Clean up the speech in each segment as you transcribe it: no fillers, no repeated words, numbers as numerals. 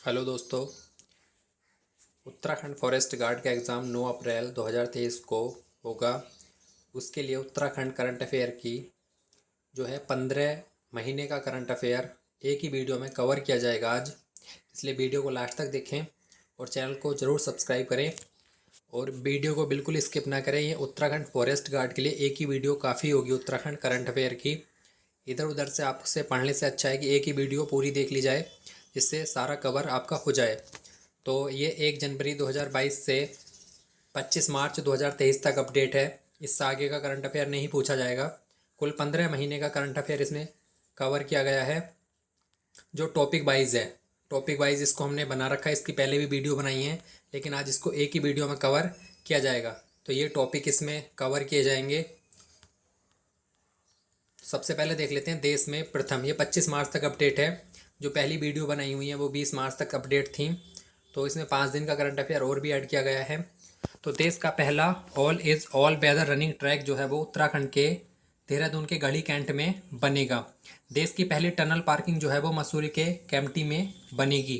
Hello दोस्तों। Uttarakhand forest guard का exam 9 अप्रैल 2023 को होगा। उसके लिए उत्तराखंड करंट अफेयर की जो है 15 महीने का करंट अफेयर एक ही वीडियो में कवर किया जाएगा आज। इसलिए वीडियो को लास्ट तक देखें और चैनल को ज़रूर सब्सक्राइब करें और वीडियो को बिल्कुल स्किप ना करें। ये उत्तराखंड फॉरेस्ट गार्ड के लिए एक ही वीडियो काफ़ी होगी उत्तराखंड करंट अफेयर की। इधर उधर से आपसे पढ़ने से अच्छा है कि एक ही वीडियो पूरी देख ली जाए, जिससे सारा कवर आपका हो जाए। तो ये 1 जनवरी 2022 से 25 मार्च 2023 तक अपडेट है। इससे आगे का करंट अफेयर नहीं पूछा जाएगा। कुल 15 महीने का करंट अफेयर इसमें कवर किया गया है, जो टॉपिक वाइज है। टॉपिक वाइज इसको हमने बना रखा है, इसकी पहले भी वीडियो बनाई है, लेकिन आज इसको एक ही वीडियो में कवर किया जाएगा। तो ये टॉपिक इसमें कवर किए जाएंगे। सबसे पहले देख लेते हैं देश में प्रथम। ये 25 मार्च तक अपडेट है। जो पहली वीडियो बनाई हुई है वो 20 मार्च तक अपडेट थी, तो इसमें 5 दिन का करंट अफेयर और भी ऐड किया गया है। तो देश का पहला ऑल वेदर रनिंग ट्रैक जो है वो उत्तराखंड के देहरादून के गढ़ी कैंट में बनेगा। देश की पहली टनल पार्किंग जो है वो मसूरी के केम्प्टी में बनेगी।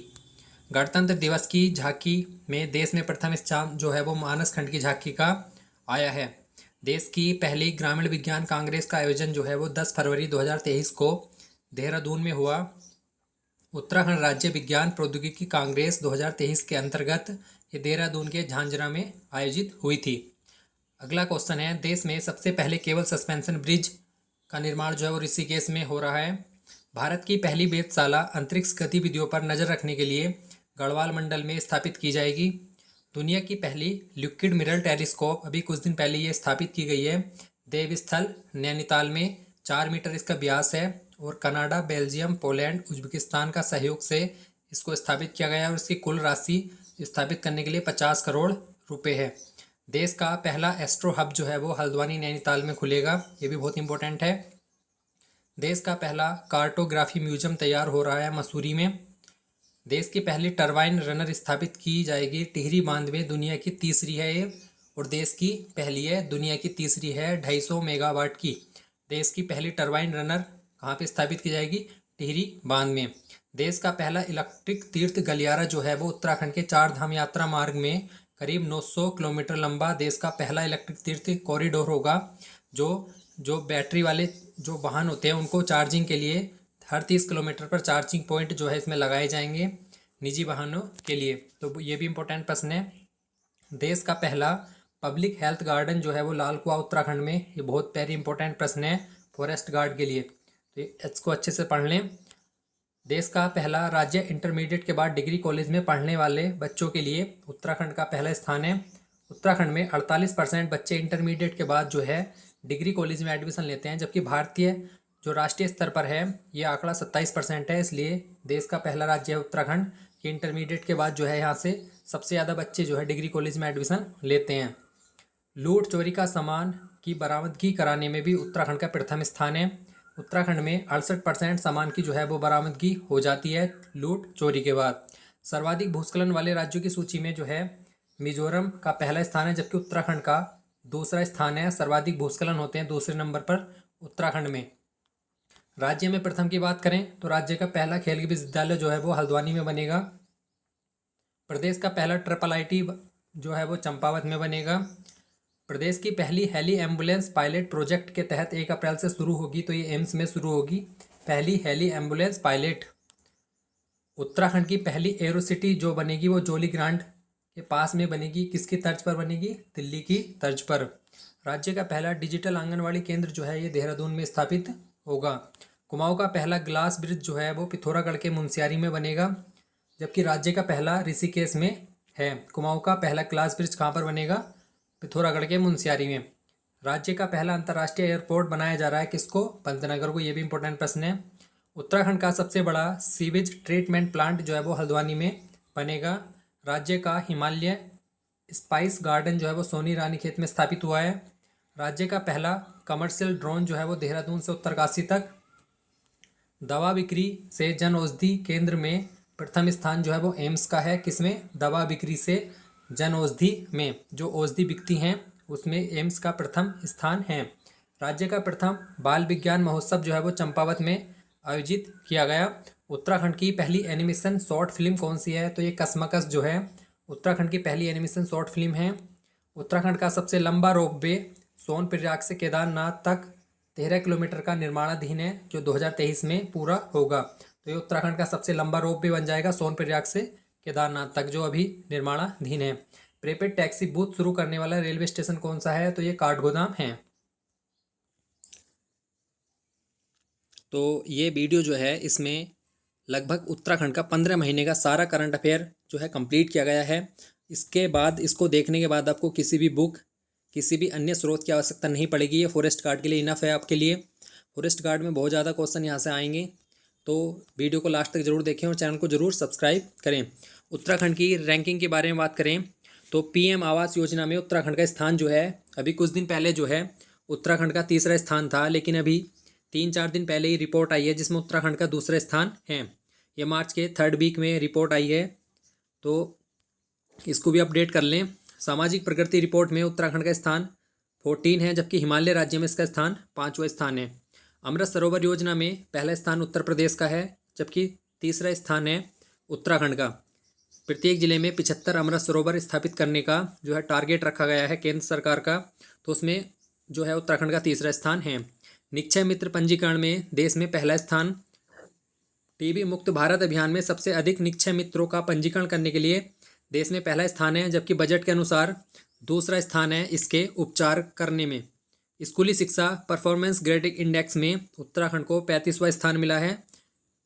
गणतंत्र दिवस की झांकी में देश में प्रथम स्थान जो है वो मानस खंड की झांकी का आया है। देश की पहली ग्रामीण विज्ञान कांग्रेस का आयोजन जो है वो 10 फरवरी 2023 को देहरादून में हुआ। उत्तराखंड राज्य विज्ञान प्रौद्योगिकी कांग्रेस 2023 के अंतर्गत ये देहरादून के झांझरा में आयोजित हुई थी। अगला क्वेश्चन है, देश में सबसे पहले केबल सस्पेंशन ब्रिज का निर्माण जो है वो ऋषिकेश में हो रहा है। भारत की पहली वेधशाला अंतरिक्ष गतिविधियों पर नजर रखने के लिए गढ़वाल मंडल में स्थापित की जाएगी। दुनिया की पहली लिक्विड मिरर टेलीस्कोप अभी कुछ दिन पहले ये स्थापित की गई है देवस्थल नैनीताल में। 4 मीटर इसका व्यास है और कनाडा, बेल्जियम, पोलैंड, उज्बेकिस्तान का सहयोग से इसको स्थापित किया गया है और इसकी कुल राशि स्थापित करने के लिए 50 करोड़ रुपए है। देश का पहला एस्ट्रो हब जो है वो हल्द्वानी नैनीताल में खुलेगा, ये भी बहुत इंपॉर्टेंट है। देश का पहला कार्टोग्राफी म्यूजियम तैयार हो रहा है मसूरी में। देश की पहली टरबाइन रनर स्थापित की जाएगी टिहरी बांध में, दुनिया की तीसरी है ये, और देश की पहली है, दुनिया की तीसरी है। 250 मेगावाट की देश की पहली टरबाइन रनर कहाँ पे स्थापित की जाएगी? टिहरी बांध में। देश का पहला इलेक्ट्रिक तीर्थ गलियारा जो है वो उत्तराखंड के 4 धाम यात्रा मार्ग में करीब 900 किलोमीटर लंबा देश का पहला इलेक्ट्रिक तीर्थ कॉरिडोर होगा। जो जो बैटरी वाले जो वाहन होते हैं उनको चार्जिंग के लिए हर 30 किलोमीटर पर चार्जिंग पॉइंट जो है इसमें लगाए जाएंगे निजी वाहनों के लिए। तो ये भी इम्पोर्टेंट प्रश्न है। देश का पहला पब्लिक हेल्थ गार्डन जो है वो लाल कुआं उत्तराखंड में, ये बहुत प्यारी इंपॉर्टेंट प्रश्न है फॉरेस्ट गार्ड के लिए, तो इसको अच्छे से पढ़ लें। देश का पहला राज्य इंटरमीडिएट के बाद डिग्री कॉलेज में पढ़ने वाले बच्चों के लिए उत्तराखंड का पहला स्थान है। उत्तराखंड में 48% बच्चे इंटरमीडिएट के बाद जो है डिग्री कॉलेज में एडमिशन लेते हैं, जबकि भारतीय जो राष्ट्रीय स्तर पर है ये आंकड़ा 27% है। इसलिए देश का पहला राज्य है उत्तराखंड कि इंटरमीडिएट के बाद जो है यहाँ से सबसे ज़्यादा बच्चे जो है डिग्री कॉलेज में एडमिशन लेते हैं। लूट चोरी का सामान की बरामदगी कराने में भी उत्तराखंड का प्रथम स्थान है। उत्तराखंड में 68% सामान की जो है वो बरामदगी हो जाती है लूट चोरी के बाद। सर्वाधिक भूस्खलन वाले राज्यों की सूची में जो है मिजोरम का पहला स्थान है, जबकि उत्तराखंड का दूसरा स्थान है। सर्वाधिक भूस्खलन होते हैं दूसरे नंबर पर उत्तराखंड में। राज्य में प्रथम की बात करें तो राज्य का पहला खेल विश्वविद्यालय जो है वो हल्द्वानी में बनेगा। प्रदेश का पहला ट्रिपल आईटी जो है वो चंपावत में बनेगा। प्रदेश की पहली हेली एम्बुलेंस पायलट प्रोजेक्ट के तहत 1 अप्रैल से शुरू होगी, तो ये एम्स में शुरू होगी पहली हेली एम्बुलेंस पायलट। उत्तराखंड की पहली एरोसिटी जो बनेगी वो जोली ग्रांट के पास में बनेगी। किसकी तर्ज पर बनेगी? दिल्ली की तर्ज पर। राज्य का पहला डिजिटल आंगनवाड़ी केंद्र जो है ये देहरादून में स्थापित होगा। कुमाऊं का पहला ग्लास ब्रिज जो है वो पिथौरागढ़ के मुनस्यारी में बनेगा, जबकि राज्य का पहला ऋषिकेश में है। कुमाऊं का पहला ग्लास ब्रिज कहाँ पर बनेगा? पिथौरागढ़ के मुनस्यारी में। राज्य का पहला अंतर्राष्ट्रीय एयरपोर्ट बनाया जा रहा है किसको? पंतनगर को। ये भी इंपॉर्टेंट प्रश्न है। उत्तराखंड का सबसे बड़ा सीवेज ट्रीटमेंट प्लांट जो है वो हल्द्वानी में बनेगा। राज्य का हिमालय स्पाइस गार्डन जो है वो सोनी रानीखेत में स्थापित हुआ है। राज्य का पहला कमर्शियल ड्रोन जो है वो देहरादून से उत्तरकाशी तक। दवा बिक्री से जन औषधि केंद्र में प्रथम स्थान जो है वो एम्स का है। किसमें? दवा बिक्री से जन औषधि में जो औषधि बिकती हैं उसमें एम्स का प्रथम स्थान है। राज्य का प्रथम बाल विज्ञान महोत्सव जो है वो चंपावत में आयोजित किया गया। उत्तराखंड की पहली एनिमेशन शॉर्ट फिल्म कौन सी है? तो ये कसमकस जो है उत्तराखंड की पहली एनिमेशन शॉर्ट फिल्म है। उत्तराखंड का सबसे लंबा रोपवे सोनप्रयाग से केदारनाथ तक 13 किलोमीटर का निर्माणाधीन है, जो 2023 में पूरा होगा। तो ये उत्तराखंड का सबसे लंबा रोपवे बन जाएगा सोनप्रयाग से केदारनाथ तक, जो अभी निर्माणाधीन है। प्रीपेड टैक्सी बूथ शुरू करने वाला रेलवे स्टेशन कौन सा है? तो ये काठगोदाम है। तो ये वीडियो जो है इसमें लगभग उत्तराखंड का 15 महीने का सारा करंट अफेयर जो है कंप्लीट किया गया है। इसके बाद इसको देखने के बाद आपको किसी भी बुक, किसी भी अन्य स्रोत की आवश्यकता नहीं पड़ेगी। ये फॉरेस्ट गार्ड के लिए इनफ है आपके लिए। फॉरेस्ट गार्ड में बहुत ज़्यादा क्वेश्चन यहाँ से आएंगे, तो वीडियो को लास्ट तक जरूर देखें और चैनल को जरूर सब्सक्राइब करें। उत्तराखंड की रैंकिंग के बारे में बात करें तो पीएम आवास योजना में उत्तराखंड का स्थान जो है, अभी कुछ दिन पहले जो है उत्तराखंड का तीसरा स्थान था, लेकिन अभी 3-4 दिन पहले ही रिपोर्ट आई है जिसमें उत्तराखंड का दूसरा स्थान है। ये मार्च के 3rd वीक में रिपोर्ट आई है, तो इसको भी अपडेट कर लें। सामाजिक प्रगति रिपोर्ट में उत्तराखंड का स्थान 14 है, जबकि हिमालय राज्य में इसका स्थान 5वां स्थान है। अमृत सरोवर योजना में पहला स्थान उत्तर प्रदेश का है, जबकि तीसरा स्थान है उत्तराखंड का। प्रत्येक जिले में 75 अमृत सरोवर स्थापित करने का जो है टारगेट रखा गया है केंद्र सरकार का, तो उसमें जो है उत्तराखंड का तीसरा स्थान है। निक्षय मित्र पंजीकरण में देश में पहला स्थान। टीबी मुक्त भारत अभियान में सबसे अधिक निक्षय मित्रों का पंजीकरण करने के लिए देश में पहला स्थान है, जबकि बजट के अनुसार दूसरा स्थान है इसके उपचार करने में। स्कूली शिक्षा परफॉर्मेंस ग्रेडिंग इंडेक्स में उत्तराखंड को 35वां स्थान मिला है,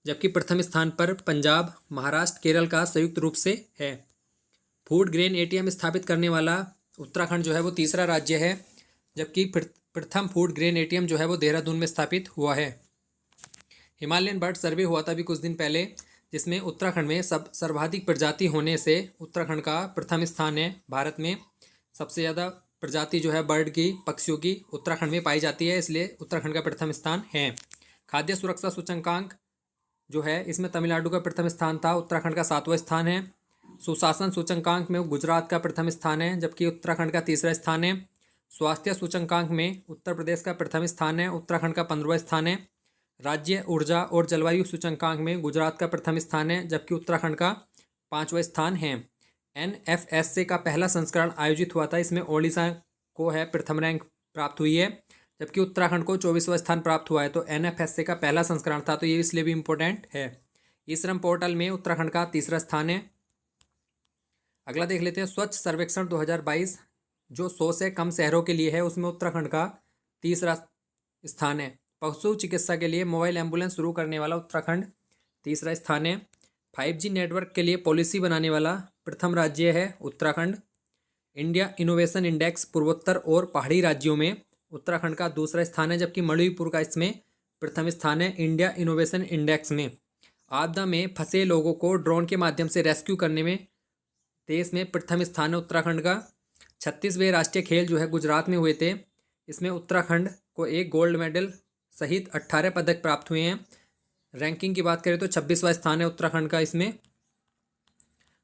जबकि प्रथम स्थान पर पंजाब, महाराष्ट्र, केरल का संयुक्त रूप से है। फूड ग्रेन एटीएम स्थापित करने वाला उत्तराखंड जो है वो तीसरा राज्य है, जबकि प्रथम फूड ग्रेन एटीएम जो है वो देहरादून में स्थापित हुआ है। हिमालयन बर्ड सर्वे हुआ था अभी कुछ दिन पहले, जिसमें उत्तराखंड में सर्वाधिक प्रजाति होने से उत्तराखंड का प्रथम स्थान है। भारत में सबसे ज़्यादा प्रजाति जो है बर्ड की, पक्षियों की उत्तराखंड में पाई जाती है, इसलिए उत्तराखंड का प्रथम स्थान है। खाद्य सुरक्षा सूचकांक जो है इसमें तमिलनाडु का प्रथम स्थान था, उत्तराखंड का 7वां स्थान है। सुशासन सूचकांक में गुजरात का प्रथम स्थान है, जबकि उत्तराखंड का तीसरा स्थान है। स्वास्थ्य सूचकांक में उत्तर प्रदेश का प्रथम स्थान है, उत्तराखंड का 15वां स्थान है। राज्य ऊर्जा और जलवायु सूचकांक में गुजरात का प्रथम स्थान है, जबकि उत्तराखंड का 5वां स्थान है। NFSA का पहला संस्करण आयोजित हुआ था, इसमें ओडिशा को है प्रथम रैंक प्राप्त हुई है, जबकि उत्तराखंड को 24वां स्थान प्राप्त हुआ है। तो NFSA का पहला संस्करण था, तो ये इसलिए भी इम्पोर्टेंट है। ई श्रम पोर्टल में उत्तराखंड का तीसरा स्थान है। अगला देख लेते हैं स्वच्छ सर्वेक्षण 2022 जो 100 से कम शहरों के लिए है, उसमें उत्तराखंड का तीसरा स्थान है। पशु चिकित्सा के लिए मोबाइल एम्बुलेंस शुरू करने वाला उत्तराखंड तीसरा स्थान है। 5G नेटवर्क के लिए पॉलिसी बनाने वाला प्रथम राज्य है उत्तराखंड। इंडिया इनोवेशन इंडेक्स पूर्वोत्तर और पहाड़ी राज्यों में उत्तराखंड का दूसरा स्थान है, जबकि मणिपुर का इसमें प्रथम स्थान है इंडिया इनोवेशन इंडेक्स में। आपदा में फंसे लोगों को ड्रोन के माध्यम से रेस्क्यू करने में देश में प्रथम स्थान है उत्तराखंड का। 36वें राष्ट्रीय खेल जो है गुजरात में हुए थे, इसमें उत्तराखंड को 1 गोल्ड मेडल सहित 18 पदक प्राप्त हुए हैं। रैंकिंग की बात करें तो 26वां स्थान है उत्तराखंड का इसमें।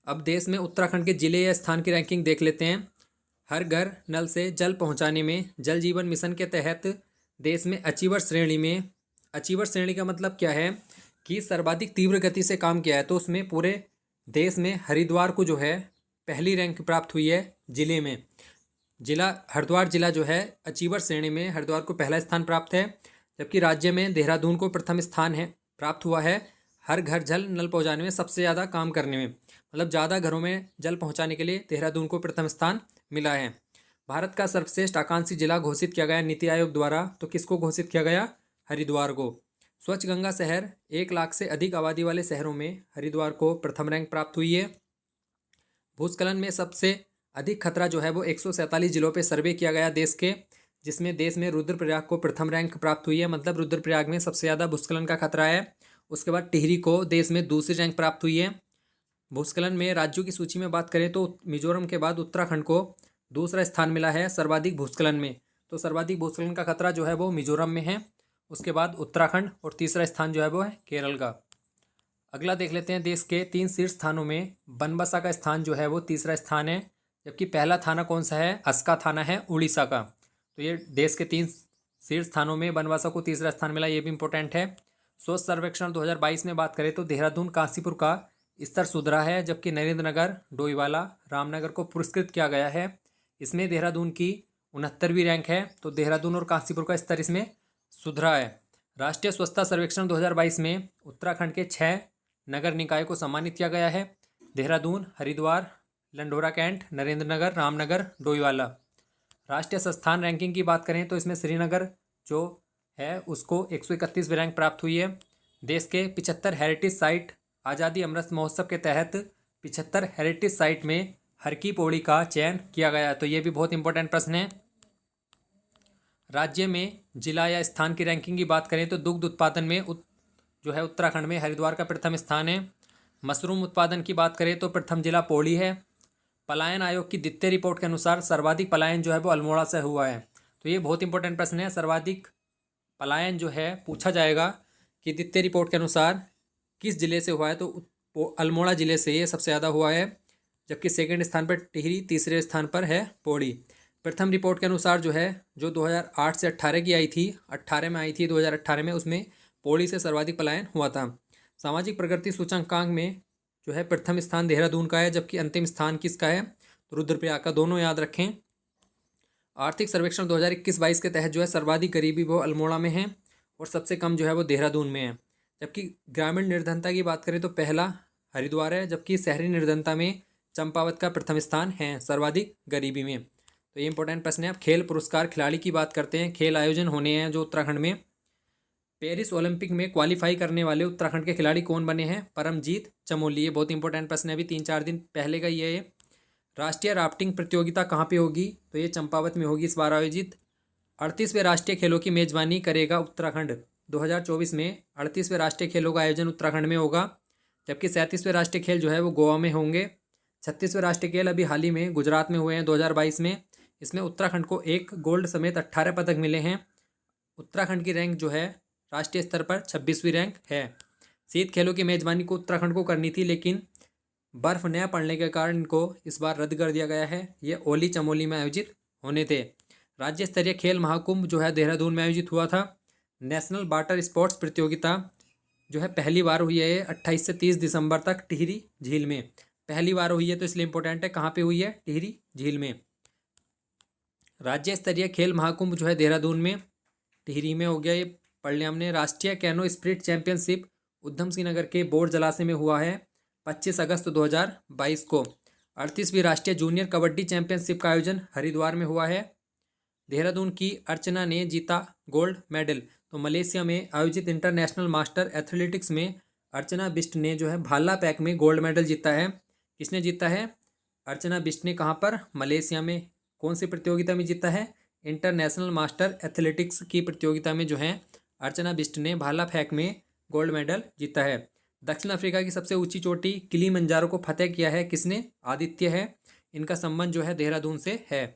अब देश में उत्तराखंड के जिले या स्थान की रैंकिंग देख लेते हैं। हर घर नल से जल पहुंचाने में जल जीवन मिशन के तहत देश में अचीवर श्रेणी का मतलब क्या है कि सर्वाधिक तीव्र गति से काम किया है, तो उसमें पूरे देश में हरिद्वार को जो है पहली रैंक प्राप्त हुई है जिले में। हरिद्वार जिला जो है अचीवर श्रेणी में हरिद्वार को पहला स्थान प्राप्त है, जबकि राज्य में देहरादून को प्रथम स्थान है प्राप्त हुआ है हर घर जल नल पहुंचाने में, सबसे ज़्यादा काम करने में, मतलब ज़्यादा घरों में जल पहुंचाने के लिए देहरादून को प्रथम स्थान मिला है। भारत का सर्वश्रेष्ठ आकांक्षी जिला घोषित किया गया नीति आयोग द्वारा, तो किसको घोषित किया गया? हरिद्वार को। स्वच्छ गंगा शहर 1 लाख से अधिक आबादी वाले शहरों में हरिद्वार को प्रथम रैंक प्राप्त हुई है। भूस्खलन में सबसे अधिक खतरा जो है वो 147 जिलों पे सर्वे किया गया देश के, जिसमें देश में रुद्रप्रयाग को प्रथम रैंक प्राप्त हुई है, मतलब रुद्रप्रयाग में सबसे ज़्यादा भूस्खलन का खतरा है। उसके बाद टिहरी को देश में दूसरी रैंक प्राप्त हुई है। भूस्खलन में राज्यों की सूची में बात करें तो मिजोरम के बाद उत्तराखंड को दूसरा स्थान मिला है सर्वाधिक भूस्खलन में, तो सर्वाधिक भूस्खलन का खतरा जो है वो मिजोरम में है, उसके बाद उत्तराखंड, और तीसरा स्थान जो है वो है केरल का। अगला देख लेते हैं देश के 3 शीर्ष स्थानों में बनबसा का स्थान जो है वो तीसरा स्थान है, जबकि पहला थाना कौन सा है? अस्का थाना है उड़ीसा का। तो ये देश के 3 शीर्ष स्थानों में बनवासा को तीसरा स्थान मिला, ये भी इंपॉर्टेंट है। स्वच्छ सर्वेक्षण 2022 में बात करें तो देहरादून काशीपुर का स्तर सुधरा है, जबकि नरेंद्रनगर, डोईवाला, रामनगर को पुरस्कृत किया गया है। इसमें देहरादून की 69वीं रैंक है, तो देहरादून और काशीपुर का स्तर इसमें सुधरा है। राष्ट्रीय स्वच्छता सर्वेक्षण 2022 में उत्तराखंड के 6 नगर निकाय को सम्मानित किया गया है। देहरादून, हरिद्वार, लंडोरा कैंट, नरेंद्रनगर, रामनगर, डोईवाला। राष्ट्रीय संस्थान रैंकिंग की बात करें तो इसमें श्रीनगर जो है उसको 131वीं रैंक प्राप्त हुई है। देश के 75 हेरिटेज साइट आज़ादी अमृत महोत्सव के तहत 75 हेरिटेज साइट में हर की पौड़ी का चयन किया गया है, तो ये भी बहुत इंपॉर्टेंट प्रश्न है। राज्य में जिला या स्थान की रैंकिंग की बात करें तो दुग्ध उत्पादन में जो है उत्तराखंड में हरिद्वार का प्रथम स्थान है। मशरूम उत्पादन की बात करें तो प्रथम जिला पौड़ी है। पलायन आयोग की द्वितीय रिपोर्ट के अनुसार सर्वाधिक पलायन जो है वो अल्मोड़ा से हुआ है, तो ये बहुत इंपॉर्टेंट प्रश्न है। सर्वाधिक पलायन जो है पूछा जाएगा कि द्वितीय रिपोर्ट के अनुसार किस जिले से हुआ है, तो अल्मोड़ा जिले से ये सबसे ज़्यादा हुआ है, जबकि सेकंड स्थान पर टिहरी, तीसरे स्थान पर है पौड़ी। प्रथम रिपोर्ट के अनुसार जो है जो 2008 से 18 की आई थी, 18 में आई थी 2018 में, उसमें पौड़ी से सर्वाधिक पलायन हुआ था। सामाजिक प्रगति सूचकांक में जो है प्रथम स्थान देहरादून का है, जबकि अंतिम स्थान किसका है, तो रुद्रप्रयाग का। दोनों याद रखें। आर्थिक सर्वेक्षण 2021-22 के तहत जो है सर्वाधिक गरीबी वो अल्मोड़ा में है और सबसे कम जो है वो देहरादून में है। जबकि ग्रामीण निर्धनता की बात करें तो पहला हरिद्वार है, जबकि शहरी निर्धनता में चंपावत का प्रथम स्थान है सर्वाधिक गरीबी में। तो ये इंपॉर्टेंट प्रश्न है। अब खेल पुरस्कार खिलाड़ी की बात करते हैं। खेल आयोजन होने हैं जो उत्तराखंड में। पेरिस ओलंपिक में क्वालिफाई करने वाले उत्तराखंड के खिलाड़ी कौन बने हैं, परमजीत चमोली। ये बहुत इंपॉर्टेंट प्रश्न है, अभी 3-4 दिन पहले का ही है ये। राष्ट्रीय राफ्टिंग प्रतियोगिता कहाँ पे होगी, तो ये चंपावत में होगी इस बार आयोजित। 38वें राष्ट्रीय खेलों की मेजबानी करेगा उत्तराखंड। 2024 में 38वें राष्ट्रीय खेलों का आयोजन उत्तराखंड में होगा, जबकि 37वें राष्ट्रीय खेल जो है वो गोवा में होंगे। 36वें राष्ट्रीय खेल अभी हाल ही में गुजरात में हुए हैं 2022 में। इसमें उत्तराखंड को 1 गोल्ड समेत 18 पदक मिले हैं। उत्तराखंड की रैंक जो है राष्ट्रीय स्तर पर 26वीं रैंक है। शीत खेलों की मेजबानी को उत्तराखंड को करनी थी, लेकिन बर्फ न पड़ने के कारण इनको इस बार रद्द कर दिया गया है। ये ओली चमोली में आयोजित होने थे। राज्य स्तरीय खेल महाकुंभ जो है देहरादून में आयोजित हुआ था। नेशनल वाटर स्पोर्ट्स प्रतियोगिता जो है पहली बार हुई है 28 से 30 दिसंबर तक टिहरी झील में। पहली बार हुई है तो इसलिए इंपॉर्टेंट है, कहाँ पे हुई है, टिहरी झील में। राज्य स्तरीय खेल महाकुंभ जो है देहरादून में, टिहरी में हो गया, ये पढ़ लिया हमने। राष्ट्रीय canoe spirit championship Udham Singh Nagar के बोर जलाशय में हुआ है 25 अगस्त 2022 को। 38वीं राष्ट्रीय जूनियर कबड्डी चैंपियनशिप का आयोजन हरिद्वार में हुआ है। देहरादून की अर्चना ने जीता गोल्ड मेडल। तो मलेशिया में आयोजित इंटरनेशनल मास्टर एथलेटिक्स में अर्चना बिष्ट ने जो है भाला पैक में गोल्ड मेडल जीता है। किसने जीता है, अर्चना बिष्ट ने। कहाँ पर, मलेशिया में। कौन सी प्रतियोगिता में जीता है, इंटरनेशनल मास्टर एथलेटिक्स की प्रतियोगिता में जो है अर्चना बिष्ट ने भाला फेंक में गोल्ड मेडल जीता है। दक्षिण अफ्रीका की सबसे ऊंची चोटी किलीमंजारो को फतेह किया है किसने, आदित्य है। इनका संबंध जो है देहरादून से है।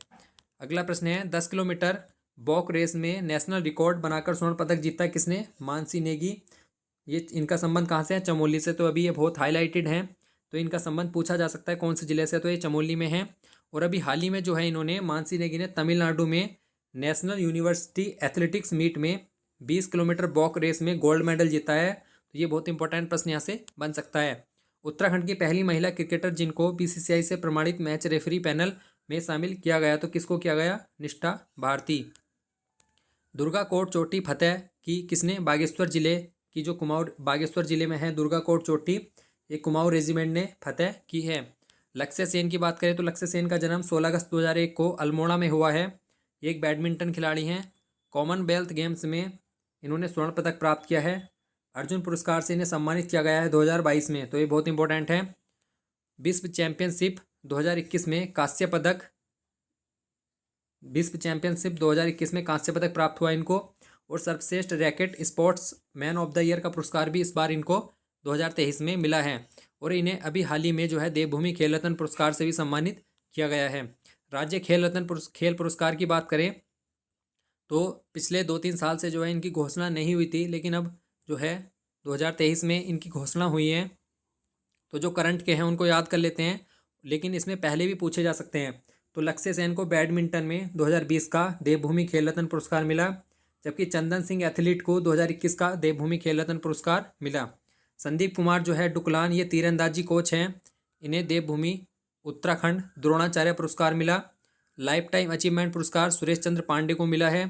अगला प्रश्न है 10 किलोमीटर वॉक रेस में नेशनल रिकॉर्ड बनाकर स्वर्ण पदक जीता किसने, मानसी नेगी। ये इनका संबंध कहाँ से है, चमोली से। तो अभी ये बहुत हाईलाइटेड हैं, तो इनका संबंध पूछा जा सकता है कौन से जिले से, तो ये चमोली में है। और अभी हाल ही में जो है इन्होंने, मानसी नेगी ने तमिलनाडु में नेशनल यूनिवर्सिटी एथलेटिक्स मीट में 20 किलोमीटर वॉक रेस में गोल्ड मेडल जीता है। तो ये बहुत इंपॉर्टेंट प्रश्न यहाँ से बन सकता है। उत्तराखंड की पहली महिला क्रिकेटर जिनको बीसीसीआई से प्रमाणित मैच रेफरी पैनल में शामिल किया गया, तो किसको किया गया, निष्ठा भारती। दुर्गा कोट चोटी फतेह की किसने, बागेश्वर जिले की जो कुमाऊं बागेश्वर जिले में है दुर्गा कोट चोटी, एक कुमाऊं रेजिमेंट ने फतेह की है। लक्ष्य सेन की बात करें तो लक्ष्य सेन का जन्म 16 अगस्त 2001 को अल्मोड़ा में हुआ है। एक बैडमिंटन खिलाड़ी हैं। कॉमनवेल्थ गेम्स में इन्होंने स्वर्ण पदक प्राप्त किया है। अर्जुन पुरस्कार से इन्हें सम्मानित किया गया है 2022 में, तो ये बहुत इंपॉर्टेंट है। विश्व चैंपियनशिप 2021 में कांस्य पदक, विश्व चैंपियनशिप 2021 में कांस्य पदक प्राप्त हुआ इनको। और सर्वश्रेष्ठ racket sports man of the year का पुरस्कार भी इस बार इनको 2023 में मिला है। और इन्हें अभी हाल ही में जो है देवभूमि खेल रत्न पुरस्कार से भी सम्मानित किया गया है। राज्य खेल रत्न खेल पुरस्कार की बात करें तो पिछले 2-3 साल से जो है इनकी घोषणा नहीं हुई थी, लेकिन अब जो है 2023 में इनकी घोषणा हुई है। तो जो करंट के हैं उनको याद कर लेते हैं, लेकिन इसमें पहले भी पूछे जा सकते हैं। तो लक्ष्य सेन को बैडमिंटन में 2020 का देवभूमि खेल रत्न पुरस्कार मिला। जबकि चंदन सिंह एथलीट को 2021 का देवभूमि खेल रत्न पुरस्कार मिला। संदीप कुमार जो है डुकलान, ये तीरंदाजी कोच हैं, इन्हें देवभूमि उत्तराखंड द्रोणाचार्य पुरस्कार मिला। लाइफ टाइम अचीवमेंट पुरस्कार सुरेश चंद्र पांडे को मिला है।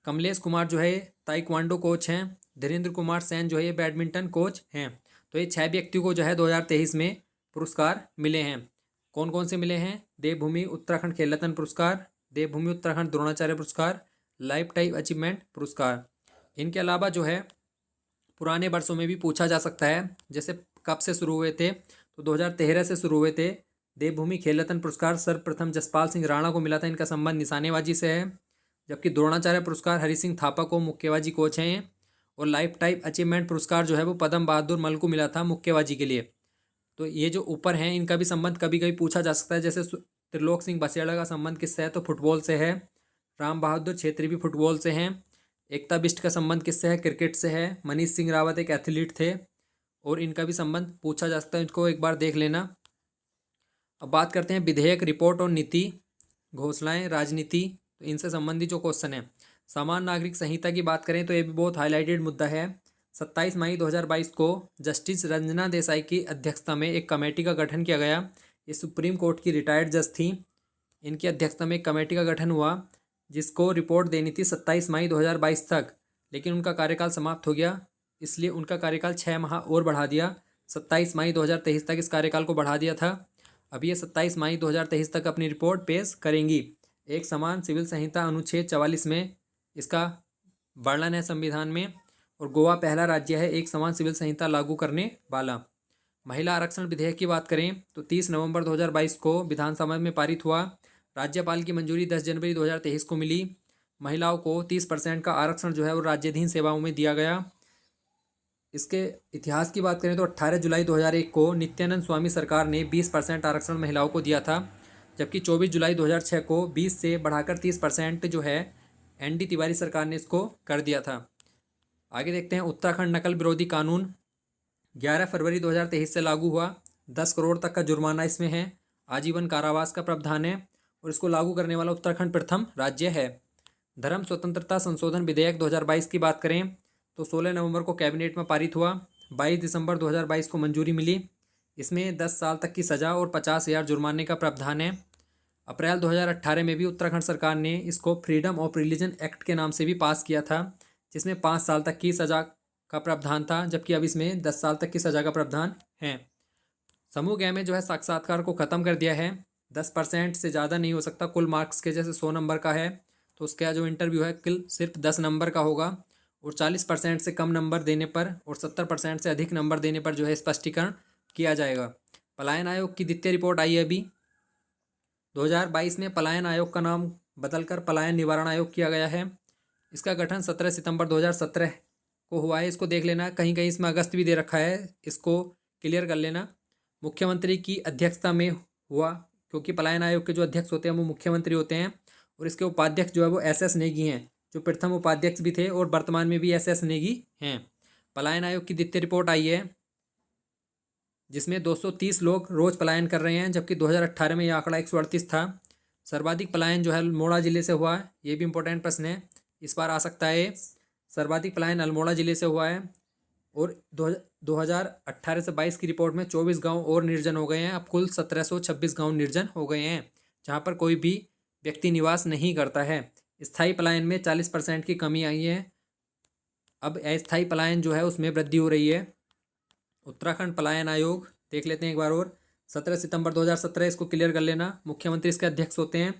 कमलेश कुमार जो है ताइक्वांडो कोच हैं। धीरेन्द्र कुमार सैन जो है ये बैडमिंटन कोच हैं। तो ये 6 व्यक्तियों को जो है 2023 में पुरस्कार मिले हैं। कौन कौन से मिले हैं? देवभूमि उत्तराखंड खेल रत्न पुरस्कार, देवभूमि उत्तराखंड द्रोणाचार्य पुरस्कार, लाइफ टाइम अचीवमेंट पुरस्कार। इनके अलावा जो है पुराने वर्षों में भी पूछा जा सकता है, जैसे कब से शुरू हुए थे, तो 2013 से शुरू हुए थे। देवभूमि खेल रत्न पुरस्कार सर्वप्रथम जसपाल सिंह राणा को मिला था, इनका संबंध निशानेबाजी से है। जबकि द्रोणाचार्य पुरस्कार हरि सिंह थापा को, मुक्केबाजी कोच हैं। और लाइफ टाइम अचीवमेंट पुरस्कार जो है वो पद्म बहादुर मल को मिला था मुक्केबाजी के लिए। तो ये जो ऊपर हैं इनका भी संबंध कभी कभी पूछा जा सकता है, जैसे त्रिलोक सिंह बसेड़ा का संबंध किससे है, तो फुटबॉल से है। राम बहादुर छेत्री भी फुटबॉल से हैं। एकता बिष्ट का संबंध किससे है, क्रिकेट से है। मनीष सिंह रावत एक एथलीट थे और इनका भी संबंध पूछा जा सकता है, इनको एक बार देख लेना। अब बात करते हैं विधेयक, रिपोर्ट और नीति, घोषणाएं, राजनीति। तो इनसे संबंधित जो क्वेश्चन है, समान नागरिक संहिता की बात करें तो ये भी बहुत हाईलाइटेड मुद्दा है। 27 मई 2022 को जस्टिस रंजना देसाई की अध्यक्षता में एक कमेटी का गठन किया गया। ये सुप्रीम कोर्ट की रिटायर्ड जज थी, इनकी अध्यक्षता में एक कमेटी का गठन हुआ जिसको रिपोर्ट देनी थी 27 मई 2022 तक, लेकिन उनका कार्यकाल समाप्त हो गया, इसलिए उनका कार्यकाल 6 माह और बढ़ा दिया। 27 मई 2023 तक इस कार्यकाल को बढ़ा दिया था। अब ये 27 मई 2023 तक अपनी रिपोर्ट पेश करेंगी। एक समान सिविल संहिता अनुच्छेद 44 में इसका वर्णन है संविधान में, और गोवा पहला राज्य है एक समान सिविल संहिता लागू करने वाला। महिला आरक्षण विधेयक की बात करें तो 30 नवंबर 2022 को विधानसभा में पारित हुआ। राज्यपाल की मंजूरी 10 जनवरी 2023 को मिली। महिलाओं को 30% का आरक्षण जो है वो राज्याधीन सेवाओं में दिया गया। इसके इतिहास की बात करें तो 18 जुलाई 2001 को नित्यानंद स्वामी सरकार ने 20% आरक्षण महिलाओं को दिया था, जबकि 24 जुलाई 2006 को 20 से बढ़ाकर 30% जो है ND तिवारी सरकार ने इसको कर दिया था। आगे देखते हैं उत्तराखंड नकल विरोधी कानून 11 फरवरी 2023 से लागू हुआ। 10 करोड़ तक का जुर्माना इसमें है, आजीवन कारावास का प्रावधान है और इसको लागू करने वाला उत्तराखंड प्रथम राज्य है। धर्म स्वतंत्रता संशोधन विधेयक 2022 की बात करें तो 16 नवंबर को कैबिनेट में पारित हुआ। 22 दिसंबर 2022 को मंजूरी मिली। इसमें 10 साल तक की सज़ा और 50,000 जुर्माने का प्रावधान है। अप्रैल 2018 में भी उत्तराखंड सरकार ने इसको फ्रीडम ऑफ रिलीजन एक्ट के नाम से भी पास किया था, जिसमें 5 साल तक की सज़ा का प्रावधान था, जबकि अब इसमें 10 साल तक की सज़ा का प्रावधान है। समूह ग में जो है साक्षात्कार को ख़त्म कर दिया है। 10% से ज़्यादा नहीं हो सकता कुल मार्क्स के, जैसे 100 नंबर का है तो उसका जो इंटरव्यू है कुल सिर्फ 10 नंबर का होगा, और 40% से कम नंबर देने पर और 70% से अधिक नंबर देने पर जो है स्पष्टीकरण किया जाएगा। पलायन आयोग की द्वितीय रिपोर्ट आई है अभी 2022 में। पलायन आयोग का नाम बदलकर पलायन निवारण आयोग किया गया है। इसका गठन 17 सितंबर 2017 को हुआ है, इसको देख लेना। कहीं कहीं इसमें अगस्त भी दे रखा है, इसको क्लियर कर लेना। मुख्यमंत्री की अध्यक्षता में हुआ, क्योंकि पलायन आयोग के जो अध्यक्ष होते हैं वो मुख्यमंत्री होते हैं, और इसके उपाध्यक्ष जो है वो SS नेगी हैं, जो प्रथम उपाध्यक्ष भी थे और वर्तमान में भी SS नेगी हैं। पलायन आयोग की द्वितीय रिपोर्ट आई है जिसमें 230 लोग रोज पलायन कर रहे हैं, जबकि 2018 में यह आंकड़ा 138 था। सर्वाधिक पलायन जो है अल्मोड़ा जिले से हुआ है, ये भी इंपॉर्टेंट प्रश्न है, इस बार आ सकता है। सर्वाधिक पलायन अल्मोड़ा जिले से हुआ है, और 2018 से 22 की रिपोर्ट में 24 गांव और निर्जन हो गए हैं। अब कुल 1726 गांव निर्जन हो गए हैं, जहां पर कोई भी व्यक्ति निवास नहीं करता है। स्थायी पलायन में 40% की कमी आई है। अब अस्थायी पलायन जो है उसमें वृद्धि हो रही है। उत्तराखंड पलायन आयोग देख लेते हैं एक बार और। 17 सितंबर 2017, इसको क्लियर कर लेना। मुख्यमंत्री इसके अध्यक्ष होते हैं।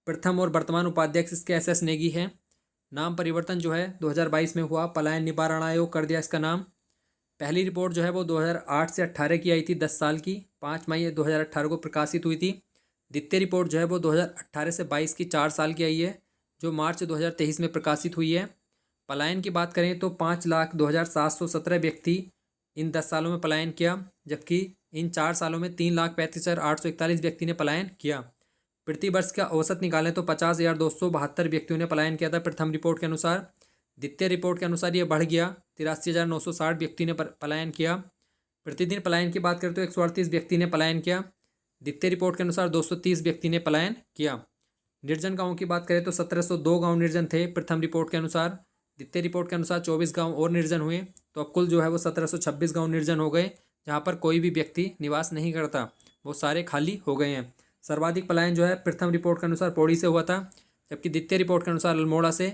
प्रथम और वर्तमान उपाध्यक्ष इसके SS नेगी हैं। नाम परिवर्तन जो है 2022 में हुआ, पलायन निवारण आयोग कर दिया इसका नाम। पहली रिपोर्ट जो है वो 2008 से 18 की आई थी, 10 साल की, 5 मई 2018 को प्रकाशित हुई थी। द्वितीय रिपोर्ट जो है वो 2018 से 22 की 4 साल की आई है, जो मार्च 2023 में प्रकाशित हुई है। पलायन की बात करें तो 5,02,717 व्यक्ति इन 10 सालों में पलायन किया, जबकि इन 4 सालों में 3,35,841 व्यक्ति ने पलायन किया। प्रति वर्ष का औसत निकालें तो 50,272 व्यक्तियों ने पलायन किया था प्रथम रिपोर्ट के अनुसार। द्वितीय रिपोर्ट के अनुसार ये बढ़ गया, 83,960 व्यक्ति ने पलायन किया। प्रतिदिन पलायन की बात करें तो 138 व्यक्ति ने पलायन किया। द्वितीय रिपोर्ट के अनुसार 230 व्यक्ति ने पलायन किया। निर्जन गाँव की बात करें तो 1702 गाँव निर्जन थे प्रथम रिपोर्ट के अनुसार। द्वितीय रिपोर्ट के अनुसार 24 गाँव और निर्जन हुए, तो अब कुल जो है वो 1726 गाँव निर्जन हो गए, जहाँ पर कोई भी व्यक्ति निवास नहीं करता, वो सारे खाली हो गए हैं। सर्वाधिक पलायन जो है प्रथम रिपोर्ट के अनुसार पौड़ी से हुआ था, जबकि द्वितीय रिपोर्ट के अनुसार अल्मोड़ा से।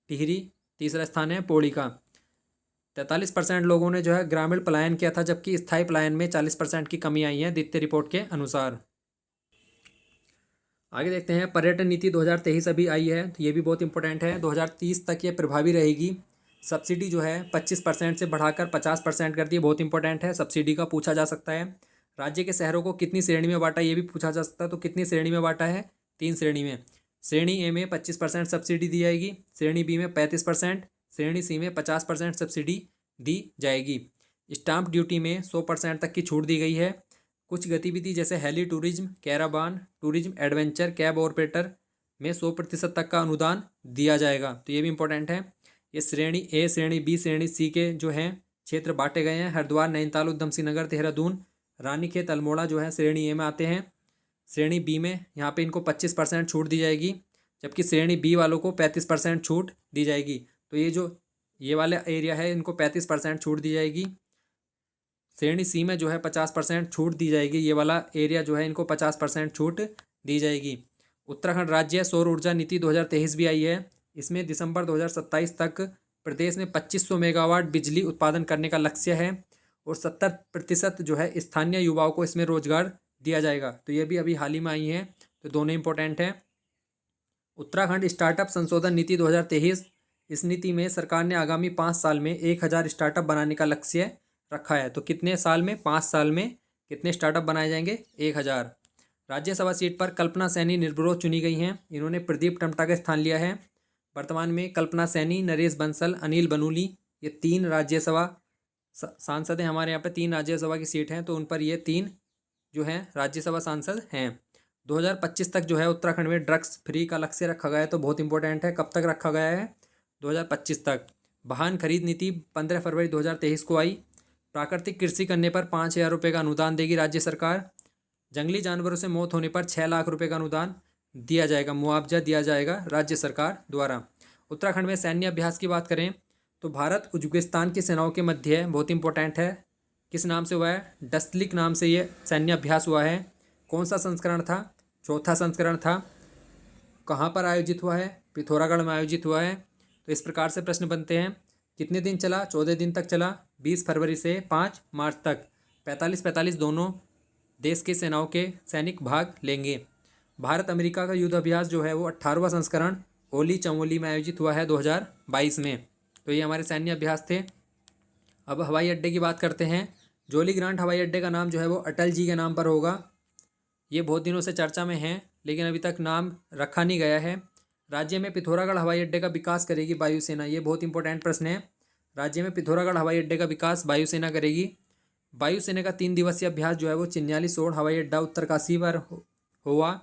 टिहरी तीसरा स्थान है पौड़ी का। 43% लोगों ने जो है ग्रामीण पलायन किया था, जबकि स्थायी पलायन में 40% की कमी आई है द्वितीय रिपोर्ट के अनुसार। आगे देखते हैं, पर्यटन नीति 2023 अभी आई है, तो ये भी बहुत इंपॉर्टेंट है। 2030 तक ये प्रभावी रहेगी। सब्सिडी जो है 25% से बढ़ाकर 50% कर दी, बहुत इंपॉर्टेंट है। सब्सिडी का पूछा जा सकता है। राज्य के शहरों को कितनी श्रेणी में बांटा, ये भी पूछा जा सकता है। तो कितनी श्रेणी में बांटा है? 3 श्रेणी में। श्रेणी ए में 25% सब्सिडी दी जाएगी, श्रेणी बी में 35%, श्रेणी सी में 50% सब्सिडी दी जाएगी। स्टाम्प ड्यूटी में 100% तक की छूट दी गई है। कुछ गतिविधि जैसे heli tourism, caravan tourism, adventure, cab operator में 100% तक का अनुदान दिया जाएगा, तो ये भी इंपॉर्टेंट है। ये श्रेणी ए, श्रेणी बी, श्रेणी सी के जो हैं क्षेत्र बांटे गए हैं। हरिद्वार, नैनीताल, उधम सिंह नगर, देहरादून, रानीखेत, अल्मोड़ा जो है श्रेणी ए में आते हैं। श्रेणी बी में यहाँ पे इनको 25% छूट दी जाएगी, जबकि श्रेणी बी वालों को 35% छूट दी जाएगी। तो ये वाला एरिया है, इनको 35% छूट दी जाएगी। श्रेणी सी में जो है 50% छूट दी जाएगी, ये वाला एरिया जो है इनको 50% छूट दी जाएगी। उत्तराखंड राज्य सौर ऊर्जा नीति 2023 भी आई है। इसमें दिसंबर 2027 तक प्रदेश में 2500 मेगावाट बिजली उत्पादन करने का लक्ष्य है, और 70% जो है स्थानीय युवाओं को इसमें रोजगार दिया जाएगा। तो ये भी अभी हाल ही में आई है, तो दोनों इंपॉर्टेंट हैं। उत्तराखंड स्टार्टअप संशोधन नीति 2023, इस नीति में सरकार ने आगामी 5 साल में 1000 स्टार्टअप बनाने का लक्ष्य रखा है। तो कितने साल में? 5 साल में कितने स्टार्टअप बनाए जाएंगे? 1000। राज्यसभा सीट पर कल्पना सैनी निर्विरोध चुनी गई हैं, इन्होंने प्रदीप टम्टा का स्थान लिया है। वर्तमान में कल्पना सैनी, नरेश बंसल, अनिल बनूली, ये 3 राज्यसभा सांसद हैं। हमारे यहाँ पे 3 राज्यसभा की सीट हैं, तो उन पर ये 3 जो हैं राज्यसभा सांसद हैं। 2025 तक जो है उत्तराखंड में ड्रग्स फ्री का लक्ष्य रखा गया है, तो बहुत इंपॉर्टेंट है। कब तक रखा गया है? 2025 तक। वाहन खरीद नीति 15 फरवरी 2023 को आई। प्राकृतिक कृषि करने पर 5000 रुपये का अनुदान देगी राज्य सरकार। जंगली जानवरों से मौत होने पर 6 लाख रुपये का अनुदान दिया जाएगा, मुआवजा दिया जाएगा राज्य सरकार द्वारा। उत्तराखंड में सैन्य अभ्यास की बात करें तो भारत उज्बेकिस्तान की सेनाओं के मध्य बहुत इंपॉर्टेंट है। किस नाम से हुआ है? डस्लिक नाम से ये सैन्य अभ्यास हुआ है। कौन सा संस्करण था? 4था संस्करण था। कहाँ पर आयोजित हुआ है? पिथौरागढ़ में आयोजित हुआ है। तो इस प्रकार से प्रश्न बनते हैं। कितने दिन चला? 14 दिन तक चला, 20 फरवरी से 5 मार्च तक। 45-45 दोनों देश के सेनाओं के सैनिक भाग लेंगे। भारत अमेरिका का युद्ध अभ्यास जो है वो 18वां संस्करण ओली चमोली में आयोजित हुआ है 2022 में। तो ये हमारे सैन्य अभ्यास थे। अब हवाई अड्डे की बात करते हैं। जोली ग्रांट हवाई अड्डे का नाम जो है वो अटल जी के नाम पर होगा। ये बहुत दिनों से चर्चा में है, लेकिन अभी तक नाम रखा नहीं गया है। राज्य में पिथौरागढ़ हवाई अड्डे का विकास करेगी वायुसेना, ये बहुत इंपॉर्टेंट प्रश्न है। राज्य में पिथौरागढ़ हवाई अड्डे का विकास वायुसेना करेगी। वायुसेना का 3 दिवसीय अभ्यास जो है वो चिन्यालीसोड़ हवाई अड्डा उत्तरकाशी पर हुआ,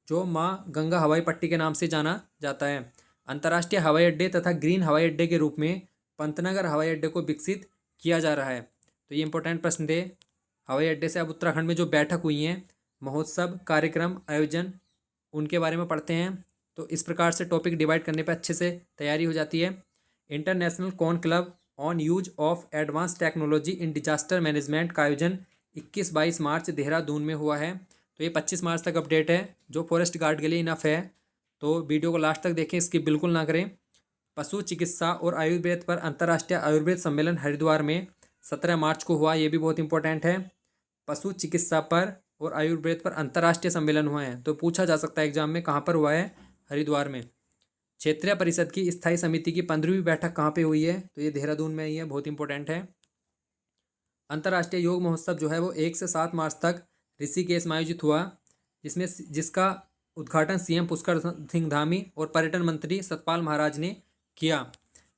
जो माँ गंगा हवाई पट्टी के नाम से जाना जाता है। अंतर्राष्ट्रीय हवाई अड्डे तथा ग्रीन हवाई अड्डे के रूप में पंतनगर हवाई अड्डे को विकसित किया जा रहा है। तो ये इंपॉर्टेंट प्रश्न थे हवाई अड्डे से। अब उत्तराखंड में जो बैठक हुई हैं, महोत्सव, कार्यक्रम, आयोजन, उनके बारे में पढ़ते हैं। तो इस प्रकार से टॉपिक डिवाइड करने पर अच्छे से तैयारी हो जाती है। International conclave on use of advance technology in disaster management का आयोजन 21-22 मार्च देहरादून में हुआ है। तो ये 25 मार्च तक अपडेट है, जो फॉरेस्ट गार्ड के लिए इनफ है। तो वीडियो को लास्ट तक देखें, स्किप बिल्कुल ना करें। पशु चिकित्सा और आयुर्वेद पर अंतर्राष्ट्रीय आयुर्वेद सम्मेलन हरिद्वार में 17 मार्च को हुआ, ये भी बहुत इंपॉर्टेंट है। पशु चिकित्सा पर और आयुर्वेद पर अंतर्राष्ट्रीय सम्मेलन हुए हैं, तो पूछा जा सकता है एग्जाम में कहाँ पर हुआ है? हरिद्वार में। क्षेत्रीय परिषद की स्थायी समिति की 15वीं बैठक कहाँ पे हुई है? तो ये देहरादून में ही है, बहुत इंपॉर्टेंट है। अंतर्राष्ट्रीय योग महोत्सव जो है वो 1 से 7 मार्च तक ऋषिकेश में आयोजित हुआ, जिसका उद्घाटन सीएम पुष्कर सिंह धामी और पर्यटन मंत्री सतपाल महाराज ने किया।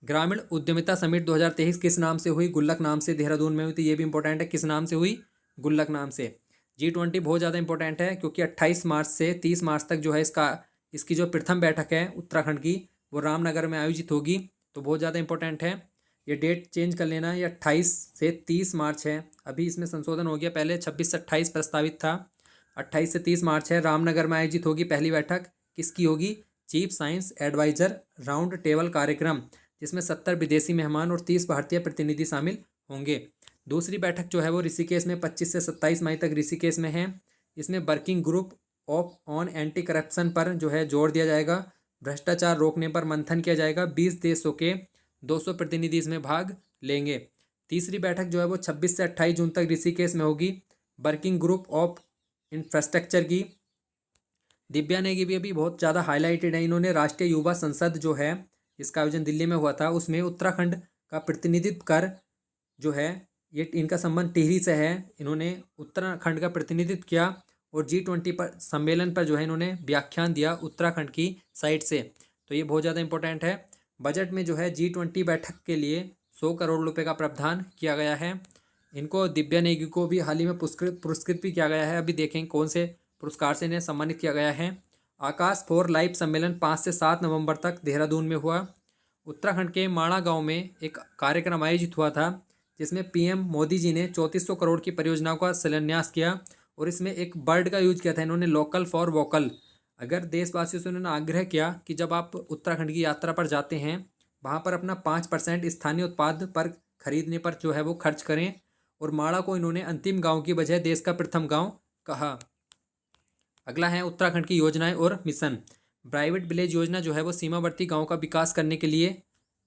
ग्रामीण उद्यमिता समिट 2023 किस नाम से हुई? गुल्लक नाम से देहरादून में हुई थी, ये भी इंपॉर्टेंट है। किस नाम से हुई? गुल्लक नाम से। G20 बहुत ज़्यादा इंपॉर्टेंट है, क्योंकि 28 मार्च से 30 मार्च तक जो है इसकी जो प्रथम बैठक है उत्तराखंड की, वो रामनगर में आयोजित होगी। तो बहुत ज़्यादा इंपॉर्टेंट है। ये डेट चेंज कर लेना, ये 28 से 30 मार्च है। अभी इसमें संशोधन हो गया, पहले 26 से 28 प्रस्तावित था, 28 से 30 मार्च है। रामनगर में आयोजित होगी पहली बैठक, किसकी होगी? Chief science adviser round table कार्यक्रम, जिसमें 70 विदेशी मेहमान और 30 भारतीय प्रतिनिधि शामिल होंगे। दूसरी बैठक जो है वो ऋषिकेश में 25 से 27 मई तक ऋषिकेश में है। इसमें working group on anti corruption पर जो है जोर दिया जाएगा। भ्रष्टाचार रोकने पर मंथन किया जाएगा। 20 देशों के 200 प्रतिनिधि इसमें भाग लेंगे। तीसरी बैठक जो है वो 26 से 28 जून तक ऋषिकेश में होगी, वर्किंग ग्रुप ऑफ इंफ्रास्ट्रक्चर की। दिव्या नेगी भी अभी बहुत ज़्यादा हाईलाइटेड है। इन्होंने राष्ट्रीय युवा संसद जो है, इसका आयोजन दिल्ली में हुआ था, उसमें उत्तराखंड का प्रतिनिधित्व कर जो है, ये इनका संबंध टिहरी से है। इन्होंने उत्तराखंड का प्रतिनिधित्व किया और G20 पर सम्मेलन पर जो है इन्होंने व्याख्यान दिया उत्तराखंड की साइड से। तो ये बहुत ज़्यादा इंपॉर्टेंट है। बजट में जो है G20 बैठक के लिए 100 करोड़ रुपए का प्रावधान किया गया है। इनको दिव्या नेगी को भी हाल ही में पुरस्कृत भी किया गया है। अभी देखें कौन से पुरस्कार से इन्हें सम्मानित किया गया है। आकाश फॉर लाइफ सम्मेलन 5 से 7 नवंबर तक देहरादून में हुआ। उत्तराखंड के माणा गांव में एक कार्यक्रम आयोजित हुआ था, जिसमें पीएम मोदी जी ने 3400 करोड़ की परियोजनाओं का शिलान्यास किया और इसमें एक वर्ड का यूज किया था इन्होंने, लोकल फॉर वोकल। अगर देशवासियों से उन्होंने आग्रह किया कि जब आप उत्तराखंड की यात्रा पर जाते हैं, वहाँ पर अपना 5% स्थानीय उत्पाद पर खरीदने पर जो है वो खर्च करें। और माणा को इन्होंने अंतिम गांव की बजाय देश का प्रथम गांव कहा। अगला है उत्तराखंड की योजनाएं और मिशन। प्राइवेट विलेज योजना जो है वो सीमावर्ती गांव का विकास करने के लिए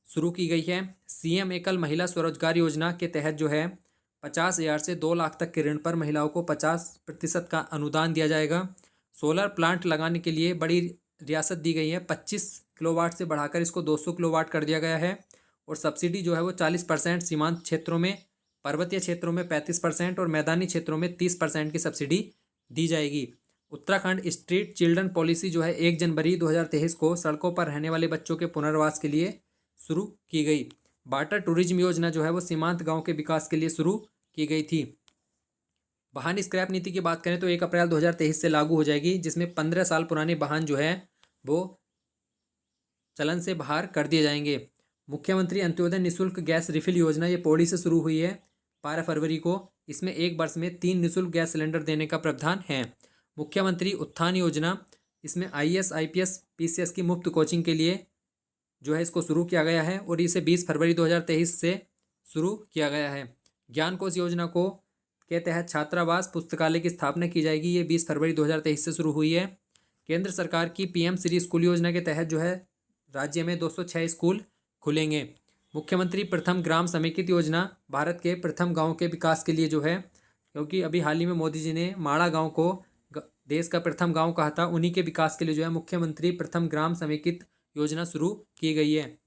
शुरू की गई है। सीएम एकल महिला स्वरोजगार योजना के तहत जो है 50,000 से 2 लाख तक के ऋण पर महिलाओं को 50% का अनुदान दिया जाएगा। सोलर प्लांट लगाने के लिए बड़ी रियासत दी गई है। 25 किलोवाट से बढ़ाकर इसको 200 किलोवाट कर दिया गया है। और सब्सिडी जो है वो 40% सीमांत क्षेत्रों में, पर्वतीय क्षेत्रों में 35% और मैदानी क्षेत्रों में 30% की सब्सिडी दी जाएगी। उत्तराखंड स्ट्रीट चिल्ड्रन पॉलिसी जो है 1 जनवरी 2023 को सड़कों पर रहने वाले बच्चों के पुनर्वास के लिए शुरू की गई। वाटर टूरिज्म योजना जो है वो सीमांत गांव के विकास के लिए शुरू की गई थी। वाहन स्क्रैप नीति की बात करें तो 1 अप्रैल 2023 से लागू हो जाएगी, जिसमें 15 साल पुराने वाहन जो है वो चलन से बाहर कर दिए जाएंगे। मुख्यमंत्री अंत्योदय निःशुल्क गैस रिफिल योजना ये पौड़ी से शुरू हुई है 12 फरवरी को। इसमें 1 वर्ष में 3 निःशुल्क गैस सिलेंडर देने का प्रावधान है। मुख्यमंत्री उत्थान योजना, इसमें IAS IPS PCS की मुफ्त कोचिंग के लिए जो है इसको शुरू किया गया है और इसे 20 फरवरी 2023 से शुरू किया गया है। ज्ञान कोश योजना को के तहत छात्रावास पुस्तकालय की स्थापना की जाएगी। ये 20 फरवरी 2023 से शुरू हुई है। केंद्र सरकार की PM श्री स्कूल योजना के तहत जो है राज्य में 206 स्कूल खुलेंगे। मुख्यमंत्री प्रथम ग्राम समेकित योजना भारत के प्रथम गाँव के विकास के लिए जो है, क्योंकि अभी हाल ही में मोदी जी ने माणा गाँव को देश का प्रथम गांव कहा था, उन्हीं के विकास के लिए जो है मुख्यमंत्री प्रथम ग्राम समेकित योजना शुरू की गई है।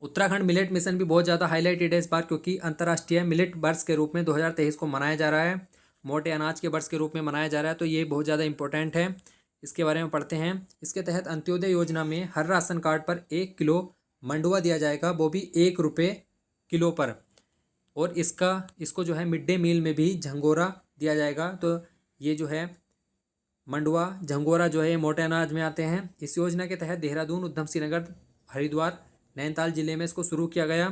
उत्तराखंड मिलेट मिशन भी बहुत ज़्यादा हाईलाइटेड है इस बार, क्योंकि अंतर्राष्ट्रीय मिलेट वर्ष के रूप में 2023 को मनाया जा रहा है। मोटे अनाज के वर्ष के रूप में मनाया जा रहा है, तो ये बहुत ज़्यादा इंपॉर्टेंट है। इसके बारे में पढ़ते हैं। इसके तहत अंत्योदय योजना में हर राशन कार्ड पर 1 किलो मंडुआ दिया जाएगा, वो भी 1 रुपये किलो पर। और इसको जो है मिड डे मील में भी झंगोरा दिया जाएगा। तो ये जो है मंडुआ झंगोरा जो है मोटे अनाज में आते हैं। इस योजना के तहत देहरादून, उधम सिंह नगर, हरिद्वार, नैनीताल जिले में इसको शुरू किया गया।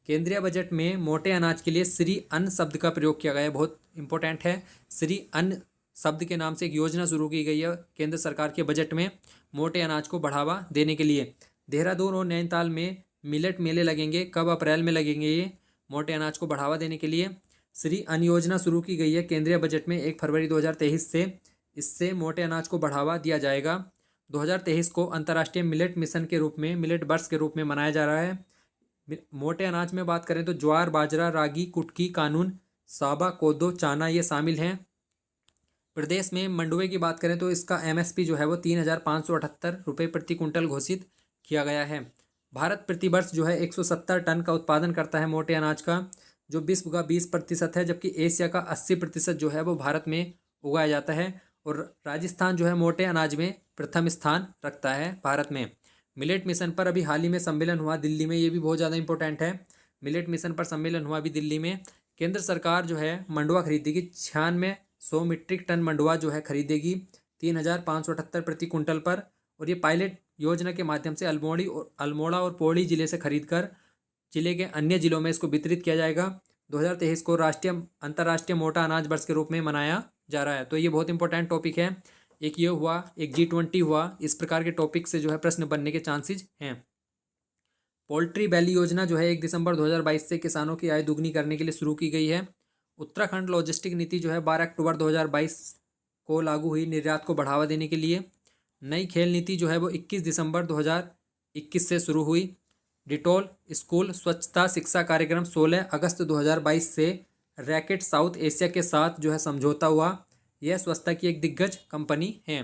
केंद्रीय बजट में मोटे अनाज के लिए श्री अन्न शब्द का प्रयोग किया गया है, बहुत इंपॉर्टेंट है। श्री अन्न शब्द के नाम से एक योजना शुरू की गई है केंद्र सरकार के बजट में मोटे अनाज को बढ़ावा देने के लिए। देहरादून और नैनीताल में मिलेट मेले लगेंगे। कब? अप्रैल में लगेंगे। ये मोटे अनाज को बढ़ावा देने के लिए श्री अन्न योजना शुरू की गई है केंद्रीय बजट में 1 फरवरी 2023 से। इससे मोटे अनाज को बढ़ावा दिया जाएगा। 2023 को अंतर्राष्ट्रीय मिलेट मिशन के रूप में, मिलेट वर्ष के रूप में मनाया जा रहा है। मोटे अनाज में बात करें तो ज्वार, बाजरा, रागी, कुटकी, कानून, साबा, कोदो, चाना ये शामिल हैं। प्रदेश में मंडुए की बात करें तो इसका MSP जो है वो 3,578 रुपये प्रति कुंटल घोषित किया गया है। भारत प्रतिवर्ष जो है 170 टन का उत्पादन करता है मोटे अनाज का, जो विश्व का 20% है, जबकि एशिया का 80% जो है वो भारत में उगाया जाता है। और राजस्थान जो है मोटे अनाज में प्रथम स्थान रखता है भारत में। मिलेट मिशन पर अभी हाल ही में सम्मेलन हुआ दिल्ली में, ये भी बहुत ज़्यादा इंपॉर्टेंट है। मिलेट मिशन पर सम्मेलन हुआ अभी दिल्ली में। केंद्र सरकार जो है मंडुआ खरीदेगी 9600 मीट्रिक टन मंडुआ जो है खरीदेगी 3,578 प्रति कुंटल पर। और ये पायलट योजना के माध्यम से अल्मोड़ा और पौड़ी जिले से खरीदकर जिले के अन्य जिलों में इसको वितरित किया जाएगा। 2023 को अंतर्राष्ट्रीय मोटा अनाज वर्ष के रूप में मनाया जा रहा है। तो ये बहुत इंपॉर्टेंट टॉपिक है। एक ये हुआ, एक G20 हुआ। इस प्रकार के टॉपिक से जो है प्रश्न बनने के चांसेज हैं। पोल्ट्री वैली योजना जो है 1 दिसंबर 2022 से किसानों की आय दुगनी करने के लिए शुरू की गई है। उत्तराखंड लॉजिस्टिक नीति जो है 12 अक्टूबर 2022 को लागू हुई, निर्यात को बढ़ावा देने के लिए। नई खेल नीति जो है वो 21 दिसंबर 2021 से शुरू हुई। डिटोल स्कूल स्वच्छता शिक्षा कार्यक्रम 16 अगस्त 2022 से रैकेट साउथ एशिया के साथ जो है समझौता हुआ। यह स्वच्छता की एक दिग्गज कंपनी है।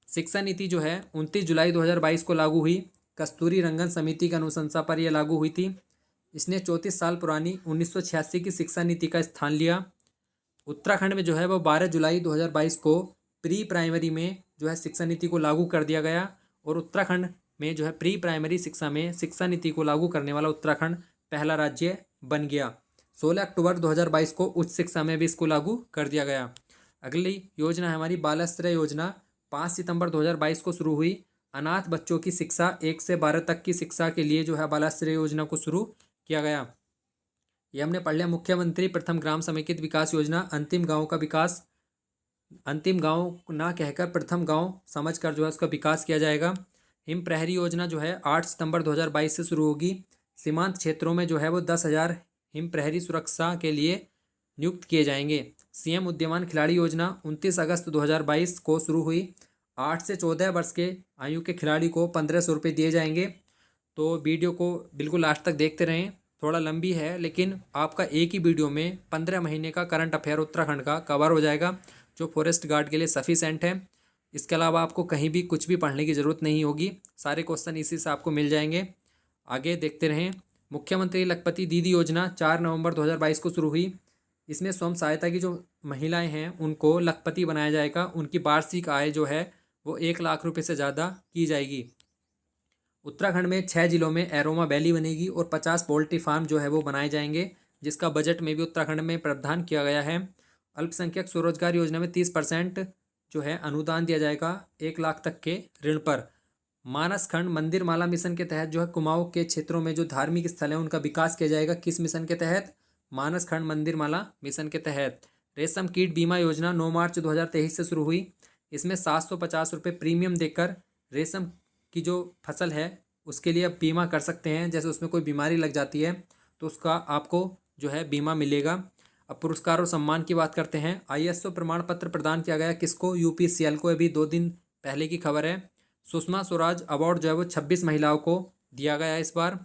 शिक्षा नीति जो है 29 जुलाई 2022 को लागू हुई। कस्तूरी रंगन समिति की अनुशंसा पर यह लागू हुई थी। इसने 34 साल पुरानी 1986 की शिक्षा नीति का स्थान लिया। उत्तराखंड में जो है वो 12 जुलाई 2022 को प्री प्राइमरी में जो है शिक्षा नीति को लागू कर दिया गया और उत्तराखंड में जो है प्री प्राइमरी शिक्षा में शिक्षा नीति को लागू करने वाला उत्तराखंड पहला राज्य बन गया। 16 अक्टूबर 2022 को उच्च शिक्षा में भी इसको लागू कर दिया गया। अगली योजना है हमारी बालाश्रय योजना। 5 सितंबर 2022 को शुरू हुई। अनाथ बच्चों की शिक्षा 1 से 12 तक की शिक्षा के लिए जो है बालाश्रय योजना को शुरू किया गया। ये हमने पढ़ लिया। मुख्यमंत्री प्रथम ग्राम समेकित विकास योजना, अंतिम गांव का विकास, अंतिम गांव ना कहकर प्रथम गांव समझकर जो है उसका विकास किया जाएगा। हिम प्रहरी योजना जो है 8 सितंबर 2022 से शुरू होगी। सीमांत क्षेत्रों में जो है वो 10,000 हिम प्रहरी सुरक्षा के लिए नियुक्त किए जाएंगे। सीएम उद्यमान खिलाड़ी योजना 29 अगस्त 2022 को शुरू हुई। 8 से 14 वर्ष के आयु के खिलाड़ी को 1500 रुपये दिए जाएंगे। तो वीडियो को बिल्कुल लास्ट तक देखते रहें। थोड़ा लंबी है लेकिन आपका एक ही वीडियो में 15 महीने का करंट अफेयर उत्तराखंड का कवर हो जाएगा, जो फॉरेस्ट गार्ड के लिए सफिशेंट है। इसके अलावा आपको कहीं भी कुछ भी पढ़ने की ज़रूरत नहीं होगी, सारे क्वेश्चन इसी से आपको मिल जाएंगे। आगे देखते रहें। मुख्यमंत्री लखपति दीदी योजना 4 नवंबर 2022 को शुरू हुई। इसमें स्वयं सहायता की जो महिलाएं हैं उनको लखपति बनाया जाएगा। उनकी वार्षिक आय जो है वो 1 लाख रुपये से ज़्यादा की जाएगी। उत्तराखंड में 6 जिलों में एरोमा वैली बनेगी और 50 पोल्ट्री फार्म जो है वो बनाए जाएंगे, जिसका बजट में भी उत्तराखंड में प्रावधान किया गया है। अल्पसंख्यक स्वरोजगार योजना में 30% जो है अनुदान दिया जाएगा 1 लाख तक के ऋण पर। मानस खंड मंदिर माला मिशन के तहत जो है कुमाऊं के क्षेत्रों में जो धार्मिक स्थल है उनका विकास किया जाएगा। किस मिशन के तहत? मानस खंड मंदिर माला मिशन के तहत। रेशम कीट बीमा योजना 9 मार्च 2023 से शुरू हुई। इसमें 750 रुपये प्रीमियम देकर रेशम की जो फसल है उसके लिए आप बीमा कर सकते हैं। जैसे उसमें कोई बीमारी लग जाती है तो उसका आपको जो है बीमा मिलेगा। अब पुरस्कार और सम्मान की बात करते हैं। ISO प्रमाण पत्र प्रदान किया गया किसको? UPCL को। अभी 2 दिन पहले की खबर है। सुषमा स्वराज अवार्ड जो है वो 26 महिलाओं को दिया गया है इस बार।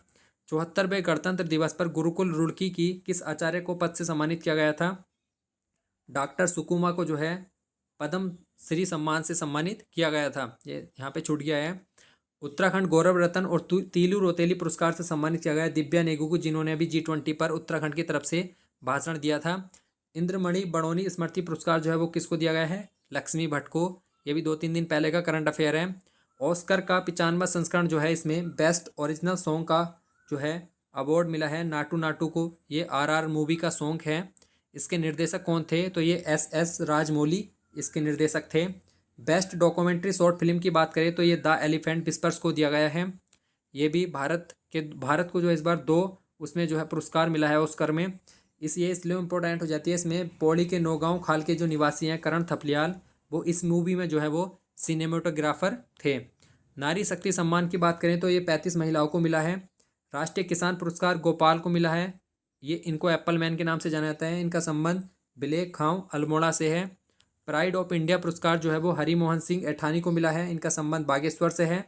74वें गणतंत्र दिवस पर गुरुकुल रुड़की की किस आचार्य को पद से सम्मानित किया गया था? डॉक्टर सुकुमा को जो है पद्म श्री सम्मान से सम्मानित किया गया था। ये यहाँ पे छूट गया है। उत्तराखंड गौरव रत्न और तीलू रोतेली पुरस्कार से सम्मानित किया गया दिव्या नेगू को, जिन्होंने अभी G20 पर उत्तराखंड की तरफ से भाषण दिया था। इंद्रमणि बड़ौनी स्मृति पुरस्कार जो है वो किसको दिया गया है? लक्ष्मी भट्ट को। ये भी 2-3 दिन पहले का करंट अफेयर है। ऑस्कर का 95वां संस्करण जो है इसमें बेस्ट ओरिजिनल सॉन्ग का जो है अवार्ड मिला है नाटू नाटू को। ये RR मूवी का सॉन्ग है। इसके निर्देशक कौन थे? तो ये SS राजमौली इसके निर्देशक थे। बेस्ट डॉक्यूमेंट्री शॉर्ट फिल्म की बात करें तो ये द एलिफेंट विस्पर्स को दिया गया है। ये भी भारत को जो इस बार 2 उसमें जो है पुरस्कार मिला है ऑस्कर में। ये इसलिए इम्पोर्टेंट हो जाती है। इसमें पौड़ी के नौगांव खाल के जो निवासी हैं करण थपलियाल, वो इस मूवी में जो है वो सिनेमेटोग्राफर थे। नारी शक्ति सम्मान की बात करें तो ये 35 महिलाओं को मिला है। राष्ट्रीय किसान पुरस्कार गोपाल को मिला है। ये इनको एप्पल मैन के नाम से जाना जाता है। इनका संबंध ब्लेक खांव अल्मोड़ा से है। प्राइड ऑफ इंडिया पुरस्कार जो है वो हरिमोहन सिंह ऐठानी को मिला है। इनका संबंध बागेश्वर से है।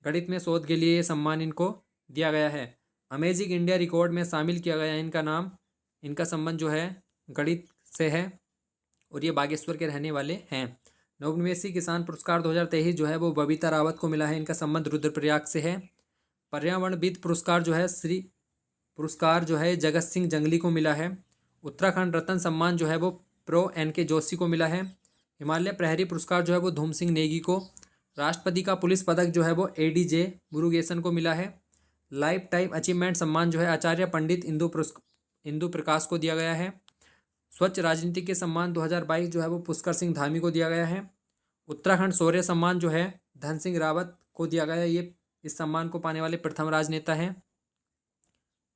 गणित में शोध के लिए ये सम्मान इनको दिया गया है। अमेजिंग इंडिया रिकॉर्ड में शामिल किया गया है इनका नाम। इनका संबंध जो है गणित से है और ये बागेश्वर के रहने वाले हैं। नवनिवेशी किसान पुरस्कार 2023 जो है वो बबीता रावत को मिला है। इनका संबंध रुद्रप्रयाग से है। पर्यावरणविद पुरस्कार जो है पुरस्कार जो है जगत सिंह जंगली को मिला है। उत्तराखंड रत्न सम्मान जो है वो प्रो NK जोशी को मिला है। हिमालय प्रहरी पुरस्कार जो है वो धूम सिंह नेगी को। राष्ट्रपति का पुलिस पदक जो है वो ADJ मुरुगेसन को मिला है। लाइफ टाइम अचीवमेंट सम्मान जो है आचार्य पंडित इंदु प्रकाश को दिया गया है। स्वच्छ राजनीति के सम्मान 2022 जो है वो पुष्कर सिंह धामी को दिया गया है। उत्तराखंड शौर्य सम्मान जो है धन सिंह रावत को दिया गया है। ये इस सम्मान को पाने वाले प्रथम राजनेता हैं।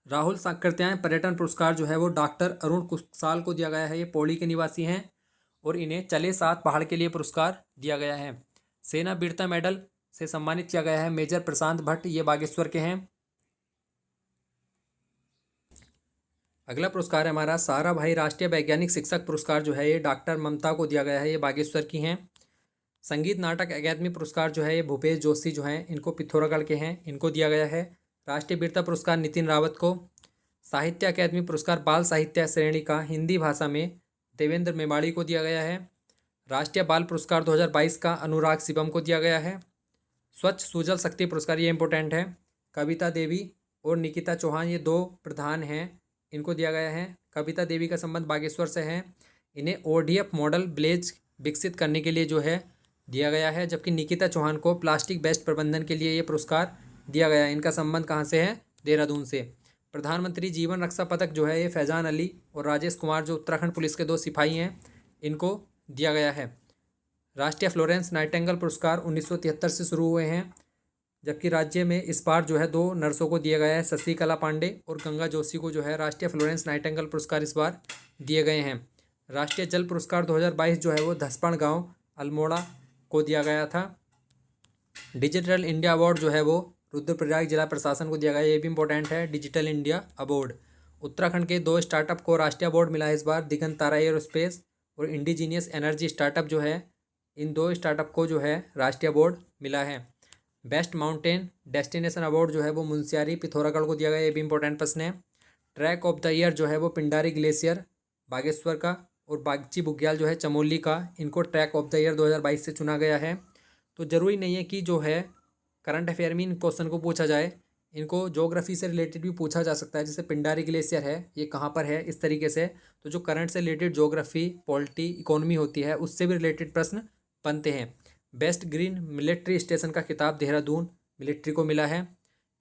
राहुल साकृत्यायन पर्यटन पुरस्कार जो है वो डॉक्टर अरुण कुशाल को दिया गया है। ये पौड़ी के निवासी हैं। और इन्हें चले सात पहाड़ के लिए पुरस्कार दिया गया है। सेना वीरता मेडल से सम्मानित किया गया है मेजर प्रशांत भट्ट, ये बागेश्वर के हैं। अगला पुरस्कार है हमारा सारा भाई राष्ट्रीय वैज्ञानिक शिक्षक पुरस्कार, जो है ये डॉक्टर ममता को दिया गया है, ये बागेश्वर की हैं। संगीत नाटक अकादमी पुरस्कार जो है ये भूपेश जोशी जो हैं, इनको पिथौरागढ़ के हैं, इनको दिया गया है। राष्ट्रीय वीरता पुरस्कार नितिन रावत को। साहित्य अकादमी पुरस्कार बाल साहित्य श्रेणी का हिंदी भाषा में देवेंद्र मेवाड़ी को दिया गया है। राष्ट्रीय बाल पुरस्कार 2022 का अनुराग शिवम को दिया गया है। स्वच्छ सुजल शक्ति पुरस्कार, ये इंपॉर्टेंट है, कविता देवी और निकिता चौहान, ये दो प्रधान हैं, इनको दिया गया है। कविता देवी का संबंध बागेश्वर से है, इन्हें ओडीएफ मॉडल ब्लेज विकसित करने के लिए जो है दिया गया है, जबकि निकिता चौहान को प्लास्टिक वेस्ट प्रबंधन के लिए ये पुरस्कार दिया गया है। इनका संबंध कहाँ से है? देहरादून से। प्रधानमंत्री जीवन रक्षा पदक जो है ये फैजान अली और राजेश कुमार, जो उत्तराखंड पुलिस के दो सिपाही हैं, इनको दिया गया है। राष्ट्रीय फ्लोरेंस नाइटिंगेल पुरस्कार 1973 से शुरू हुए हैं, जबकि राज्य में इस बार जो है दो नर्सों को दिया गया है, शशिकला पांडे और गंगा जोशी को जो है राष्ट्रीय फ्लोरेंस नाइटिंगेल पुरस्कार इस बार दिए गए हैं। राष्ट्रीय जल पुरस्कार 2022 जो है वो धसपण गांव अल्मोड़ा को दिया गया था। डिजिटल इंडिया अवार्ड जो है वो रुद्रप्रयाग जिला प्रशासन को दिया गया, ये भी इंपॉर्टेंट है, डिजिटल इंडिया अवार्ड। उत्तराखंड के दो स्टार्टअप को राष्ट्रीय अवार्ड मिला है इस बार, दिगंत तारा एयरोस्पेस और इंडिजीनियस एनर्जी स्टार्टअप जो है, इन दो स्टार्टअप को जो है राष्ट्रीय अवार्ड मिला है। बेस्ट माउंटेन डेस्टिनेशन अवार्ड जो है वो मुंशियारी पिथौरागढ़ को दिया गया, ये भी इंपॉर्टेंट प्रश्न है। ट्रैक ऑफ द ईयर जो है वो पिंडारी ग्लेशियर बागेश्वर का और बागची बुग्याल जो है चमोली का, इनको ट्रैक ऑफ द ईयर 2022 से चुना गया है। तो ज़रूरी नहीं है कि जो है करंट अफेयर में इन क्वेश्चन को पूछा जाए, इनको ज्योग्राफी से रिलेटेड भी पूछा जा सकता है, जैसे पिंडारी ग्लेशियर है ये कहाँ पर है, इस तरीके से। तो जो करंट से रिलेटेड ज्योग्राफी पॉलिटी इकोनॉमी होती है उससे भी रिलेटेड प्रश्न बनते हैं। बेस्ट ग्रीन मिलिट्री स्टेशन का खिताब देहरादून मिलिट्री को मिला है।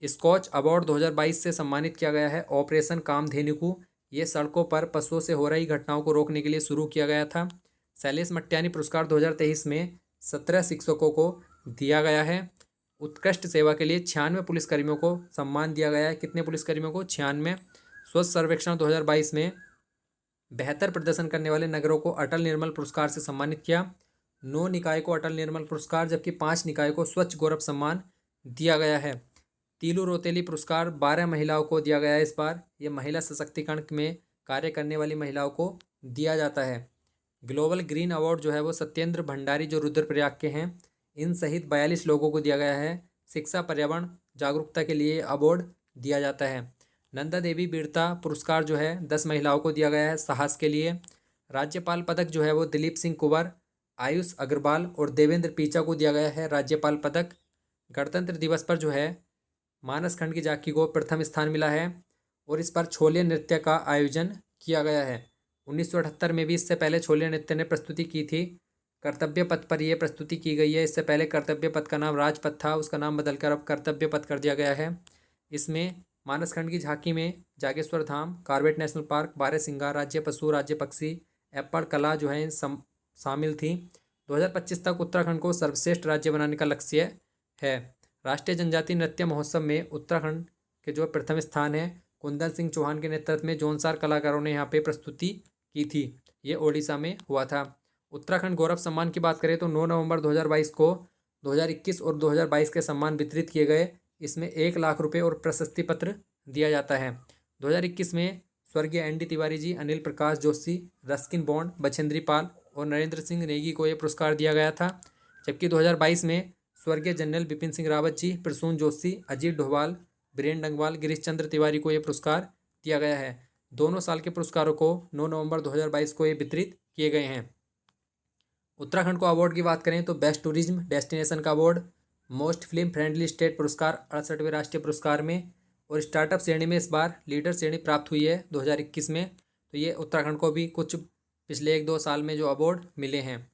स्कॉच अवार्ड 2022 से सम्मानित किया गया है ऑपरेशन कामधेनु, ये सड़कों पर पशुओं से हो रही घटनाओं को रोकने के लिए शुरू किया गया था। शैलेश मट्टियानी पुरस्कार 2023 में 17 शिक्षकों को दिया गया है। उत्कृष्ट सेवा के लिए 96 पुलिसकर्मियों को सम्मान दिया गया है। कितने पुलिसकर्मियों को? 96। स्वच्छ सर्वेक्षण 2022 में बेहतर प्रदर्शन करने वाले नगरों को अटल निर्मल पुरस्कार से सम्मानित किया। 9 निकाय को अटल निर्मल पुरस्कार, जबकि 5 निकाय को स्वच्छ गौरव सम्मान दिया गया है। तीलू रोतेली पुरस्कार 12 महिलाओं को दिया गया है इस बार, ये महिला सशक्तिकरण में कार्य करने वाली महिलाओं को दिया जाता है। ग्लोबल ग्रीन अवार्ड जो है वो सत्येंद्र भंडारी जो रुद्रप्रयाग के हैं, इन सहित 42 लोगों को दिया गया है। शिक्षा पर्यावरण जागरूकता के लिए अवार्ड दिया जाता है। नंदा देवी वीरता पुरस्कार जो है 10 महिलाओं को दिया गया है साहस के लिए। राज्यपाल पदक जो है वो दिलीप सिंह कुंवर, आयुष अग्रवाल और देवेंद्र पीचा को दिया गया है राज्यपाल पदक। गणतंत्र दिवस पर जो है मानस खंड की झांकी को प्रथम स्थान मिला है और इस पर छोले नृत्य का आयोजन किया गया है। 1978 में भी इससे पहले छोले नृत्य ने प्रस्तुति की थी। कर्तव्य पथ पर यह प्रस्तुति की गई है। इससे पहले कर्तव्य पथ का नाम राजपथ था, उसका नाम बदलकर अब कर्तव्य पथ कर दिया गया है। इसमें मानस खंड की झांकी में जागेश्वर धाम, कॉर्बेट नेशनल पार्क, बारहसिंगा, राज्य पशु, राज्य पक्षी, एप्पड़ कला जो है शामिल थी। 2025 तक उत्तराखंड को सर्वश्रेष्ठ राज्य बनाने का लक्ष्य है। राष्ट्रीय जनजाति नृत्य महोत्सव में उत्तराखंड के जो प्रथम स्थान है, कुंदन सिंह चौहान के नेतृत्व में जौनसार कलाकारों ने यहाँ पे प्रस्तुति की थी। ये ओडिशा में हुआ था। उत्तराखंड गौरव सम्मान की बात करें तो 9 नवंबर 2022 को 2021 और 2022 के सम्मान वितरित किए गए। इसमें 1 लाख रुपये और प्रशस्ति पत्र दिया जाता है। 2021 में स्वर्गीय N D Tiwari ji, Anil Prakash Joshi, Ruskin bond, Bachendri Pal और नरेंद्र सिंह नेगी को यह पुरस्कार दिया गया था। जबकि 2022 में स्वर्गीय जनरल बिपिन सिंह रावत जी, प्रसून जोशी, अजीत डोभाल, बीरेन डंगवाल, गिरीश चंद्र तिवारी को यह पुरस्कार दिया गया है। दोनों साल के पुरस्कारों को 9 नवंबर 2022 को ये वितरित किए गए हैं। उत्तराखंड को अवार्ड की बात करें तो बेस्ट टूरिज्म डेस्टिनेशन का award, most film friendly state पुरस्कार 68वें राष्ट्रीय पुरस्कार में, और स्टार्टअप श्रेणी में इस बार लीडर श्रेणी प्राप्त हुई है 2021 में। तो ये उत्तराखंड को भी कुछ पिछले 1-2 साल में जो अवार्ड मिले हैं।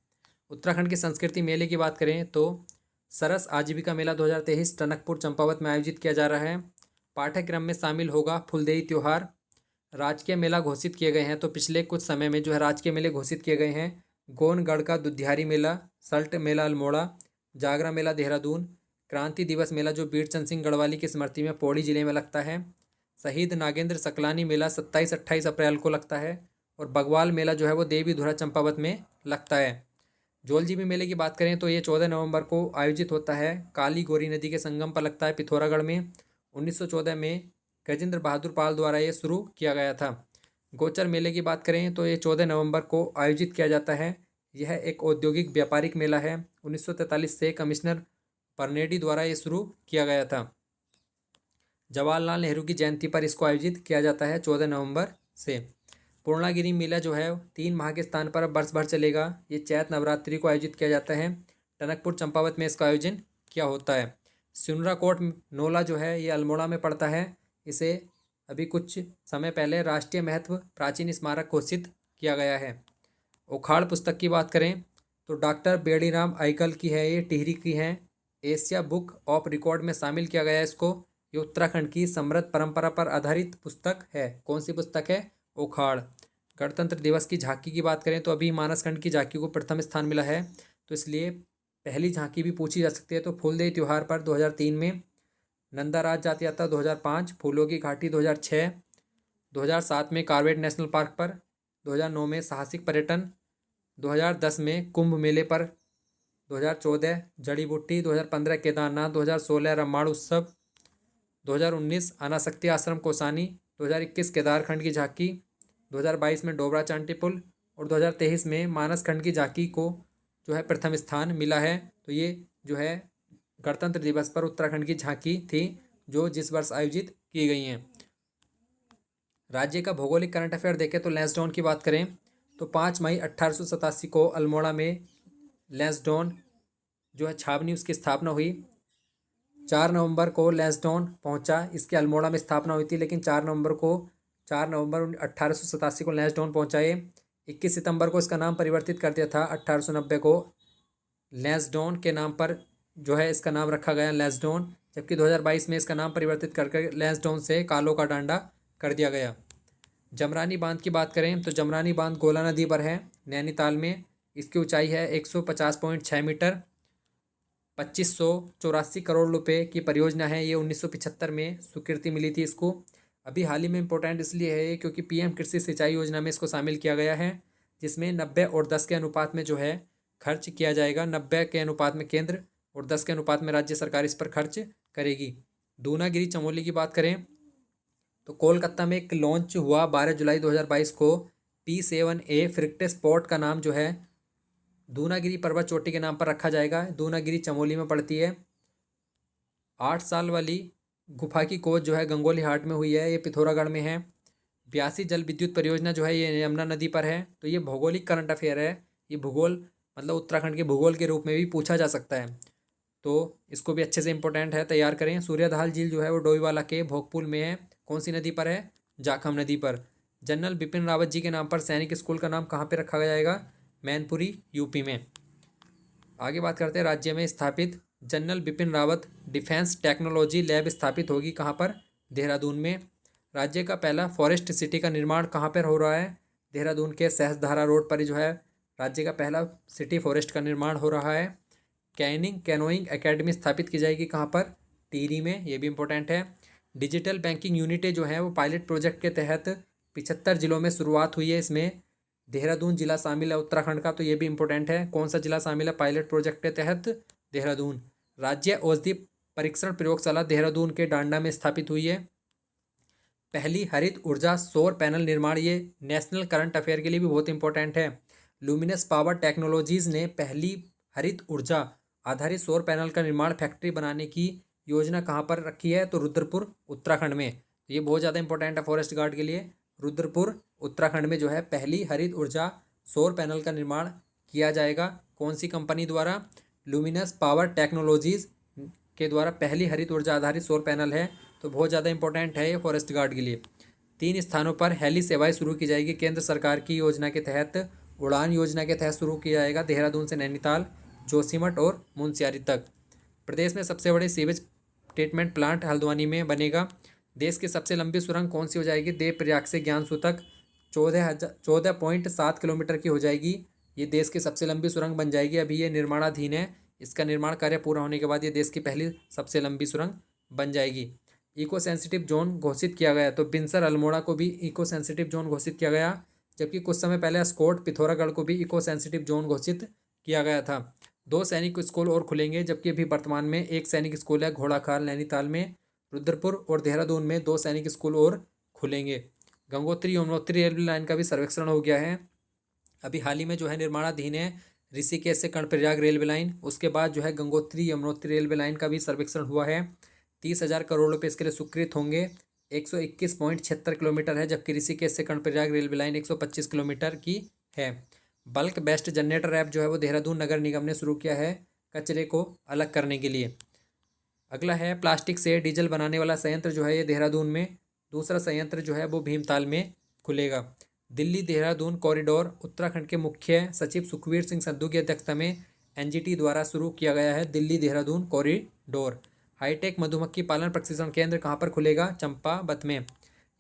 उत्तराखंड की संस्कृति मेले की बात करें तो सरस आजीविका मेला 2023 टनकपुर चंपावत में आयोजित किया जा रहा है। पाठ्यक्रम में शामिल होगा फुलदेई त्यौहार। राजकीय मेला घोषित किए गए हैं, तो पिछले कुछ समय में जो है राजकीय मेले घोषित किए गए हैं। गोनगढ़ का दुधियारी मेला, सल्ट मेला अल्मोड़ा, जागरा मेला देहरादून, क्रांति दिवस मेला जो बीरचंद सिंह गढ़वाली की स्मृति में पौड़ी जिले में लगता है, शहीद नागेंद्र सकलानी मेला 27-28 अप्रैल को लगता है, और बगवाल मेला जो है वो देवी धुरा चंपावत में लगता है। जौलजीबी मेले की बात करें तो ये 14 नवंबर को आयोजित होता है। काली गोरी नदी के संगम पर लगता है पिथौरागढ़ में। 1914 में गजेंद्र बहादुर पाल द्वारा ये शुरू किया गया था। गोचर मेले की बात करें तो ये 14 नवंबर को आयोजित किया जाता है। यह एक औद्योगिक व्यापारिक मेला है। 1943 से कमिश्नर परनेडी द्वारा ये शुरू किया गया था। जवाहरलाल नेहरू की जयंती पर इसको आयोजित किया जाता है 14 नवंबर से। पूर्णागिरि मेला जो है 3 माह के स्थान पर अब वर्ष भर चलेगा। ये चैत नवरात्रि को आयोजित किया जाता है। टनकपुर चंपावत में इसका आयोजन किया होता है। सुनराकोट नोला जो है ये अल्मोड़ा में पड़ता है। इसे अभी कुछ समय पहले राष्ट्रीय महत्व प्राचीन स्मारक घोषित किया गया है। उखाड़ पुस्तक की बात करें तो डॉक्टर बेड़ीराम आइकल की है, ये टिहरी की है। एशिया बुक ऑफ रिकॉर्ड में शामिल किया गया है इसको। ये उत्तराखंड की समृद्ध परंपरा पर आधारित पुस्तक है। कौन सी पुस्तक है? उखाड़। गणतंत्र दिवस की झांकी की बात करें तो अभी मानसखंड की झांकी को प्रथम स्थान मिला है, तो इसलिए पहली झांकी भी पूछी जा सकती है। तो फूलदेई त्यौहार पर 2003 में, नंदाराज जात यात्रा 2005, फूलों की घाटी 2006, 2007 में कॉर्बेट नेशनल पार्क पर, 2009 में साहसिक पर्यटन, 2010 में कुंभ मेले पर, 2014 जड़ी बूटी, 2015 केदारनाथ, 2016 रम्माण उत्सव, 2019 अनासक्ति आश्रम कोसानी, 2021 केदारखंड की झांकी, 2022 में डोबरा चांटी पुल और 2023 में मानसखंड की झांकी को जो है प्रथम स्थान मिला है। तो ये जो है गणतंत्र दिवस पर उत्तराखंड की झांकी थी जो जिस वर्ष आयोजित की गई हैं। राज्य का भौगोलिक करंट अफेयर देखें तो लैंसडाउन की बात करें तो 5 मई 1887 को अल्मोड़ा में लैंसडाउन जो है छावनी उसकी स्थापना हुई। 4 नवंबर को लैंसडाउन पहुंचा, इसके अल्मोड़ा में स्थापना हुई थी, लेकिन 4 नवंबर 1887 को लैंसडाउन पहुंचाए। 21 सितंबर को इसका नाम परिवर्तित कर दिया था। 1890 को लैंसडाउन के नाम पर जो है इसका नाम रखा गया लैंसडाउन, जबकि 2022 में इसका नाम परिवर्तित करके लैंसडाउन से कालो का डांडा कर दिया गया। जमरानी बांध की बात करें तो जमरानी बांध गोला नदी पर है नैनीताल में। इसकी ऊंचाई है 150.6 मीटर। 2584 करोड़ रुपए की परियोजना है। ये 1975 में स्वीकृति मिली थी इसको। अभी हाल ही में इम्पोर्टेंट इसलिए है क्योंकि पीएम कृषि सिंचाई योजना में इसको शामिल किया गया है, जिसमें 90 और 10 के अनुपात में जो है खर्च किया जाएगा। 90 के अनुपात में केंद्र और 10 के अनुपात में राज्य सरकार इस पर खर्च करेगी। दूनागिरी चमोली की बात करें तो कोलकाता में एक लॉन्च हुआ 12 जुलाई 2022 को। P7A फ्रिक्टिस पोर्ट का नाम जो है दूनागिरी पर्वत चोटी के नाम पर रखा जाएगा। दूनागिरी चमोली में पड़ती है। 8 साल वाली गुफा की खोज जो है गंगोली हाट में हुई है, ये पिथौरागढ़ में है। 82 जल विद्युत परियोजना जो है ये यमुना नदी पर है। तो ये भौगोलिक करंट अफेयर है। ये भूगोल मतलब उत्तराखंड के भूगोल के रूप में भी पूछा जा सकता है, तो इसको भी अच्छे से इंपॉर्टेंट है, तैयार करें। सूर्यधाल झील जो है वो डोईवाला के भोगपुल में है। कौन सी नदी पर है? जाखम नदी पर। जनरल बिपिन रावत जी के नाम पर सैनिक स्कूल का नाम कहाँ पे रखा जाएगा? मैनपुरी, यूपी में। आगे बात करते हैं राज्य में स्थापित general Bipin Rawat defence technology lab स्थापित होगी कहाँ पर? देहरादून में। राज्य का पहला फॉरेस्ट सिटी का निर्माण कहाँ पर हो रहा है? देहरादून के सहस्त्रधारा रोड पर ही जो है राज्य का पहला सिटी फॉरेस्ट का निर्माण हो रहा है। कैनोइंग एकेडमी स्थापित की जाएगी कहाँ पर? टिहरी में। ये भी इंपॉर्टेंट है। डिजिटल बैंकिंग यूनिटें जो है वो पायलट प्रोजेक्ट के तहत 75 जिलों में शुरुआत हुई है। इसमें देहरादून जिला शामिल है उत्तराखंड का, तो ये भी इंपॉर्टेंट है। कौन सा जिला शामिल है पायलट प्रोजेक्ट के तहत? देहरादून। राज्य औषधि परीक्षण प्रयोगशाला देहरादून के डांडा में स्थापित हुई है। पहली हरित ऊर्जा सौर पैनल निर्माण, ये नेशनल करंट अफेयर के लिए भी बहुत इंपॉर्टेंट है। लुमिनस पावर टेक्नोलॉजीज ने पहली हरित ऊर्जा आधारित सौर पैनल का निर्माण फैक्ट्री बनाने की योजना कहाँ पर रखी है? तो रुद्रपुर, उत्तराखंड में। ये बहुत ज़्यादा इंपॉर्टेंट है फॉरेस्ट गार्ड के लिए। रुद्रपुर, उत्तराखंड में जो है पहली हरित ऊर्जा सौर पैनल का निर्माण किया जाएगा। कौन सी कंपनी द्वारा? लुमिनस पावर टेक्नोलॉजीज के द्वारा पहली हरित ऊर्जा आधारित सौर पैनल है, तो बहुत ज़्यादा इंपॉर्टेंट है ये फॉरेस्ट गार्ड के लिए। 3 स्थानों पर हेली सेवाएं शुरू की जाएगी केंद्र सरकार की योजना के तहत। उड़ान योजना के तहत शुरू किया जाएगा देहरादून से नैनीताल, जोशीमठ और मुनस्यारी तक। प्रदेश में सबसे बड़े सीवेज ट्रीटमेंट प्लांट हल्द्वानी में बनेगा। देश की सबसे लंबी सुरंग कौन सी हो जाएगी? देवप्रयाग से ज्ञानसू तक 14.7 किलोमीटर की हो जाएगी। ये देश की सबसे लंबी सुरंग बन जाएगी। अभी ये निर्माणाधीन है। इसका निर्माण कार्य पूरा होने के बाद ये देश की पहली सबसे लंबी सुरंग बन जाएगी। इको सेंसिटिव जोन घोषित किया गया, तो बिनसर अल्मोड़ा को भी इको सेंसिटिव जोन घोषित किया गया। जबकि कुछ समय पहले अस्कोट पिथौरागढ़ को भी इको सेंसिटिव जोन घोषित किया गया था। 2 सैनिक स्कूल और खुलेंगे, जबकि अभी वर्तमान में 1 सैनिक स्कूल है घोड़ाखाल नैनीताल में, रुद्रपुर और देहरादून में 2 सैनिक स्कूल और खुलेंगे। गंगोत्री यमुनोत्री रेलवे लाइन का भी सर्वेक्षण हो गया है। अभी हाल ही में जो है निर्माणाधीन है ऋषिकेश से कर्णप्रयाग रेलवे लाइन। उसके बाद जो है गंगोत्री यमुनोत्री रेलवे लाइन का भी सर्वेक्षण हुआ है। 30,000 करोड़ रुपये इसके लिए स्वीकृत होंगे। 121.76 किलोमीटर है, जबकि ऋषिकेश से कर्णप्रयाग रेलवे लाइन 125 किलोमीटर की है। बल्क बेस्ट जनरेटर ऐप जो है वो देहरादून नगर निगम ने शुरू किया है कचरे को अलग करने के लिए। अगला है प्लास्टिक से डीजल बनाने वाला संयंत्र जो है ये देहरादून में, दूसरा संयंत्र जो है वो भीमताल में खुलेगा। दिल्ली देहरादून कॉरिडोर उत्तराखंड के मुख्य सचिव सुखवीर सिंह संधू की अध्यक्षता में एनजीटी द्वारा शुरू किया गया है दिल्ली देहरादून कॉरिडोर। हाईटेक मधुमक्खी पालन प्रशिक्षण केंद्र कहाँ पर खुलेगा? चंपावत में।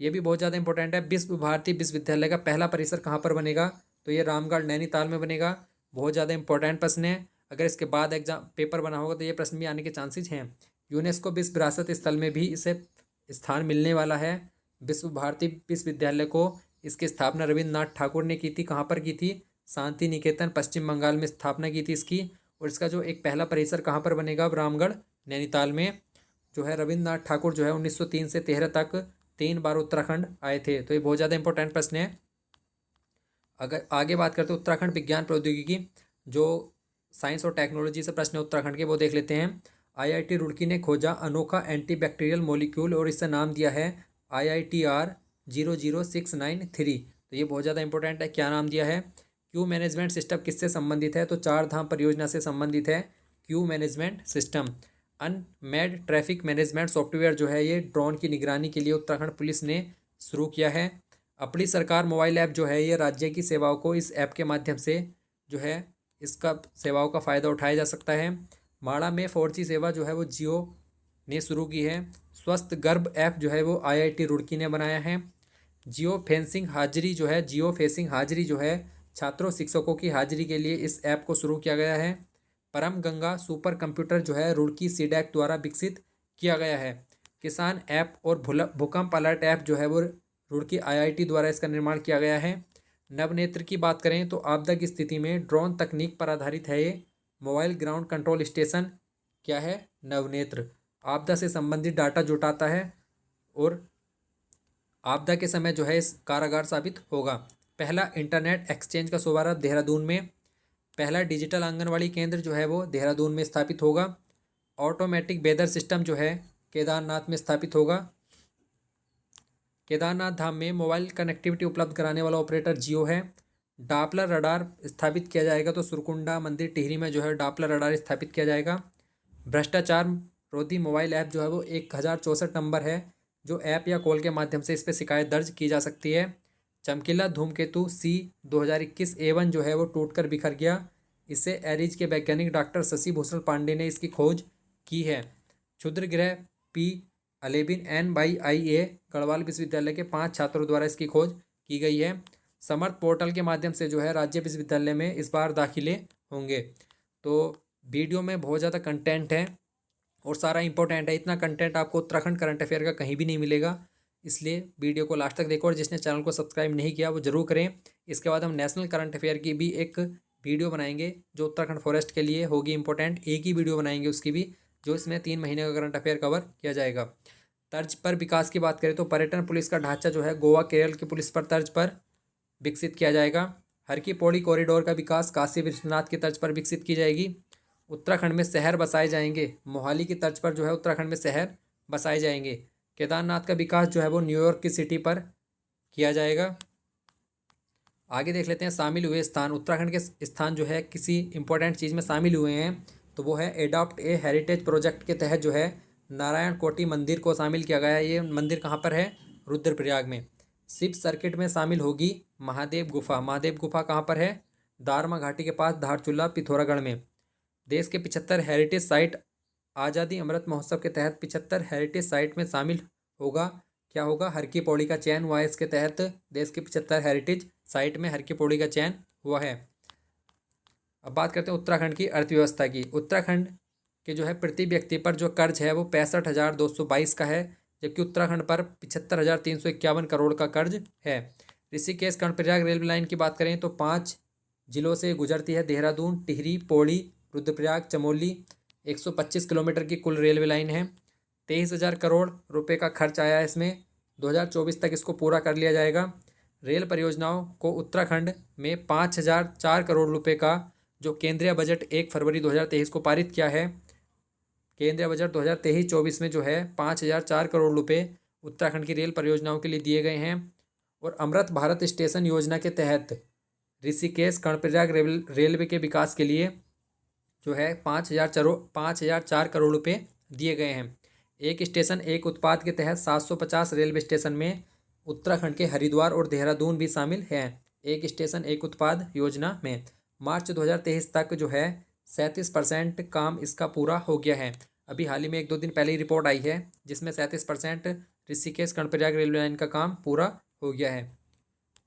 ये भी बहुत ज़्यादा इंपॉर्टेंट है। विश्व भारती विश्वविद्यालय का पहला परिसर कहाँ पर बनेगा? तो ये रामगढ़ नैनीताल में बनेगा। बहुत ज़्यादा इंपॉर्टेंट प्रश्न है, अगर इसके बाद एग्जाम पेपर बना होगा तो ये प्रश्न भी आने के चांसेस हैं। यूनेस्को विश्व विरासत स्थल में भी इसे स्थान मिलने वाला है। विश्व भारती विश्वविद्यालय को इसकी स्थापना रविन्द्रनाथ ठाकुर ने की थी। कहाँ पर की थी? शांति निकेतन पश्चिम बंगाल में स्थापना की थी इसकी। और इसका जो एक पहला परिसर कहाँ पर बनेगा? रामगढ़ नैनीताल में। जो है रविन्द्रनाथ ठाकुर जो है 1903 से 13 तक 3 बार उत्तराखंड आए थे। तो ये बहुत ज़्यादा इंपॉर्टेंट प्रश्न है। अगर आगे बात करते हैं उत्तराखंड विज्ञान प्रौद्योगिकी, जो साइंस और टेक्नोलॉजी से प्रश्न है उत्तराखंड के, वो देख लेते हैं। आईआईटी रुड़की ने खोजा अनोखा एंटीबैक्टीरियल मॉलिक्यूल और इसका नाम दिया है IITR 00693। तो ये बहुत ज़्यादा इंपॉर्टेंट है। क्या नाम दिया है? क्यू मैनेजमेंट सिस्टम किससे संबंधित है? तो 4 धाम परियोजना से संबंधित है Q management system. Unmade traffic management software जो है ये ड्रोन की निगरानी के लिए उत्तराखंड पुलिस ने शुरू किया है। अपनी सरकार मोबाइल ऐप जो है ये राज्य की सेवाओं को इस ऐप के माध्यम से जो है इसका सेवाओं का फ़ायदा उठाया जा सकता है। माड़ा में 4G सेवा जो है वो जियो ने शुरू की है। स्वस्थ गर्भ ऐप जो है वो IIT रुड़की ने बनाया है। जियो फेंसिंग हाजिरी जो है छात्रों शिक्षकों की हाजिरी के लिए इस ऐप को शुरू किया गया है। परम गंगा सुपर कंप्यूटर जो है रुड़की सीडैक द्वारा विकसित किया गया है। किसान ऐप और भूकंप अलर्ट ऐप जो है वो रुड़की IIT द्वारा इसका निर्माण किया गया है। नवनेत्र की बात करें तो आपदा की स्थिति में ड्रोन तकनीक पर आधारित है ये मोबाइल ग्राउंड कंट्रोल स्टेशन। क्या है? नवनेत्र। आपदा से संबंधित डाटा जुटाता है और आपदा के समय जो है इस कारागार साबित होगा। पहला इंटरनेट एक्सचेंज का शुभारंभ देहरादून में। पहला डिजिटल आंगनवाड़ी केंद्र जो है वो देहरादून में स्थापित होगा। ऑटोमेटिक वेदर सिस्टम जो है केदारनाथ में स्थापित होगा। केदारनाथ धाम में मोबाइल कनेक्टिविटी उपलब्ध कराने वाला ऑपरेटर जियो है। डापलर रडार स्थापित किया जाएगा, तो सुरकुंडा मंदिर टिहरी में जो है डापलर रडार स्थापित किया जाएगा। भ्रष्टाचार रोधी मोबाइल ऐप जो है वो 1064 नंबर है, जो ऐप या कॉल के माध्यम से इस पर शिकायत दर्ज की जा सकती है। चमकीला धूमकेतु C 2021 A1 जो है वो टूटकर बिखर गया। इसे एरीज के वैज्ञानिक डॉक्टर शशि भूषण पांडे ने इसकी खोज की है। क्षुद्र ग्रह P11 N/IA गढ़वाल विश्वविद्यालय के 5 छात्रों द्वारा इसकी खोज की गई है। समर्थ पोर्टल के माध्यम से जो है राज्य विश्वविद्यालय में इस बार दाखिले होंगे। तो वीडियो में बहुत ज़्यादा कंटेंट है और सारा इंपॉर्टेंट है। इतना कंटेंट आपको उत्तराखंड करंट अफेयर का कहीं भी नहीं मिलेगा, इसलिए वीडियो को लास्ट तक देखो। और जिसने चैनल को सब्सक्राइब नहीं किया वो ज़रूर करें। इसके बाद हम नेशनल करंट अफेयर की भी एक वीडियो बनाएंगे जो उत्तराखंड फॉरेस्ट के लिए होगी इंपॉर्टेंट। एक ही वीडियो बनाएंगे उसकी भी, जो इसमें 3 महीने का करंट अफेयर कवर किया जाएगा। तर्ज पर विकास की बात करें तो पर्यटन पुलिस का ढांचा जो है गोवा केरल की पुलिस पर तर्ज पर विकसित किया जाएगा। हर की पौड़ी कॉरिडोर का विकास काशी विश्वनाथ की तर्ज पर विकसित की जाएगी। उत्तराखंड में शहर बसाए जाएंगे, मोहाली की तर्ज पर जो है उत्तराखंड में शहर बसाए जाएंगे। केदारनाथ का विकास जो है वो न्यूयॉर्क की सिटी पर किया जाएगा। आगे देख लेते हैं शामिल हुए स्थान। उत्तराखंड के स्थान जो है किसी इंपॉर्टेंट चीज़ में शामिल हुए हैं तो वो है एडॉप्ट ए हेरिटेज प्रोजेक्ट के तहत जो है नारायण कोटि मंदिर को शामिल किया गया है। ये मंदिर कहाँ पर है? रुद्रप्रयाग में। शिव सर्किट में शामिल होगी महादेव गुफा। महादेव गुफा कहाँ पर है? दारमा घाटी के पास धारचूला पिथौरागढ़ में। देश के 75 हेरिटेज साइट आज़ादी अमृत महोत्सव के तहत 75 हेरिटेज साइट में शामिल होगा। क्या होगा? हर की पौड़ी का चयन हुआ है इसके तहत। देश के 75 हेरिटेज साइट में हर की पौड़ी का चयन हुआ है। अब बात करते हैं उत्तराखंड की अर्थव्यवस्था की। उत्तराखंड के जो है प्रति व्यक्ति पर जो कर्ज है वो 65,222 का है, जबकि उत्तराखंड पर 75,351 करोड़ का कर्ज है। ऋषिकेश कर्णप्रयाग रेलवे लाइन की बात करें तो 5 जिलों से गुजरती है। देहरादून, टिहरी, पौड़ी, रुद्रप्रयाग, चमोली। 125 किलोमीटर की कुल रेलवे लाइन है। 23,000 करोड़ रुपए का खर्च आया है इसमें। 2024 तक इसको पूरा कर लिया जाएगा। रेल परियोजनाओं को उत्तराखंड में 5,004 करोड़ रुपए का जो केंद्रीय बजट 1 फरवरी 2023 को पारित किया है, केंद्रीय बजट 2023-24 में जो है 5,004 करोड़ रुपए उत्तराखंड की रेल परियोजनाओं के लिए दिए गए हैं। और अमृत भारत स्टेशन योजना के तहत ऋषिकेश कर्णप्रयाग रेलवे के विकास के लिए जो है 5,004 करोड़ रुपए दिए गए हैं। एक स्टेशन एक उत्पाद के तहत 750 रेलवे स्टेशन में उत्तराखंड के हरिद्वार और देहरादून भी शामिल हैं। एक स्टेशन एक उत्पाद योजना में मार्च 2023 तक जो है 37% काम इसका पूरा हो गया है। अभी हाल ही में 1-2 दिन पहले ही रिपोर्ट आई है जिसमें 37% ऋषिकेश कर्णप्रयाग रेलवे लाइन का काम पूरा हो गया है।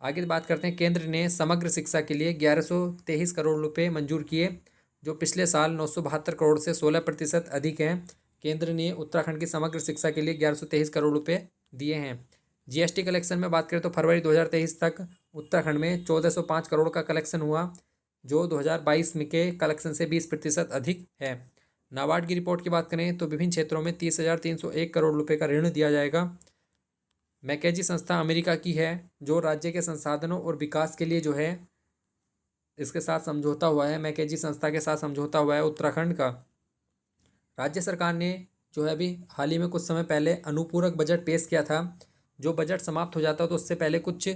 आगे बात करते हैं, केंद्र ने समग्र शिक्षा के लिए 1123 करोड़ रुपए मंजूर किए, जो पिछले साल 972 करोड़ से 16% अधिक हैं। केंद्र ने उत्तराखंड की समग्र शिक्षा के लिए 1123 करोड़ रुपए दिए हैं। जीएसटी कलेक्शन में बात करें तो फरवरी 2023 तक उत्तराखंड में 1405 करोड़ का कलेक्शन हुआ, जो 2022 में के कलेक्शन से 20% अधिक है। नाबार्ड की रिपोर्ट की बात करें तो विभिन्न क्षेत्रों में 30,301 करोड़ रुपए का ऋण दिया जाएगा। मैकेजी संस्था अमेरिका की है, जो राज्य के संसाधनों और विकास के लिए जो है इसके साथ समझौता हुआ है। मैकेजी संस्था के साथ समझौता हुआ है उत्तराखंड का। राज्य सरकार ने जो है अभी हाल ही में कुछ समय पहले अनुपूरक बजट पेश किया था। जो बजट समाप्त हो जाता है तो उससे पहले कुछ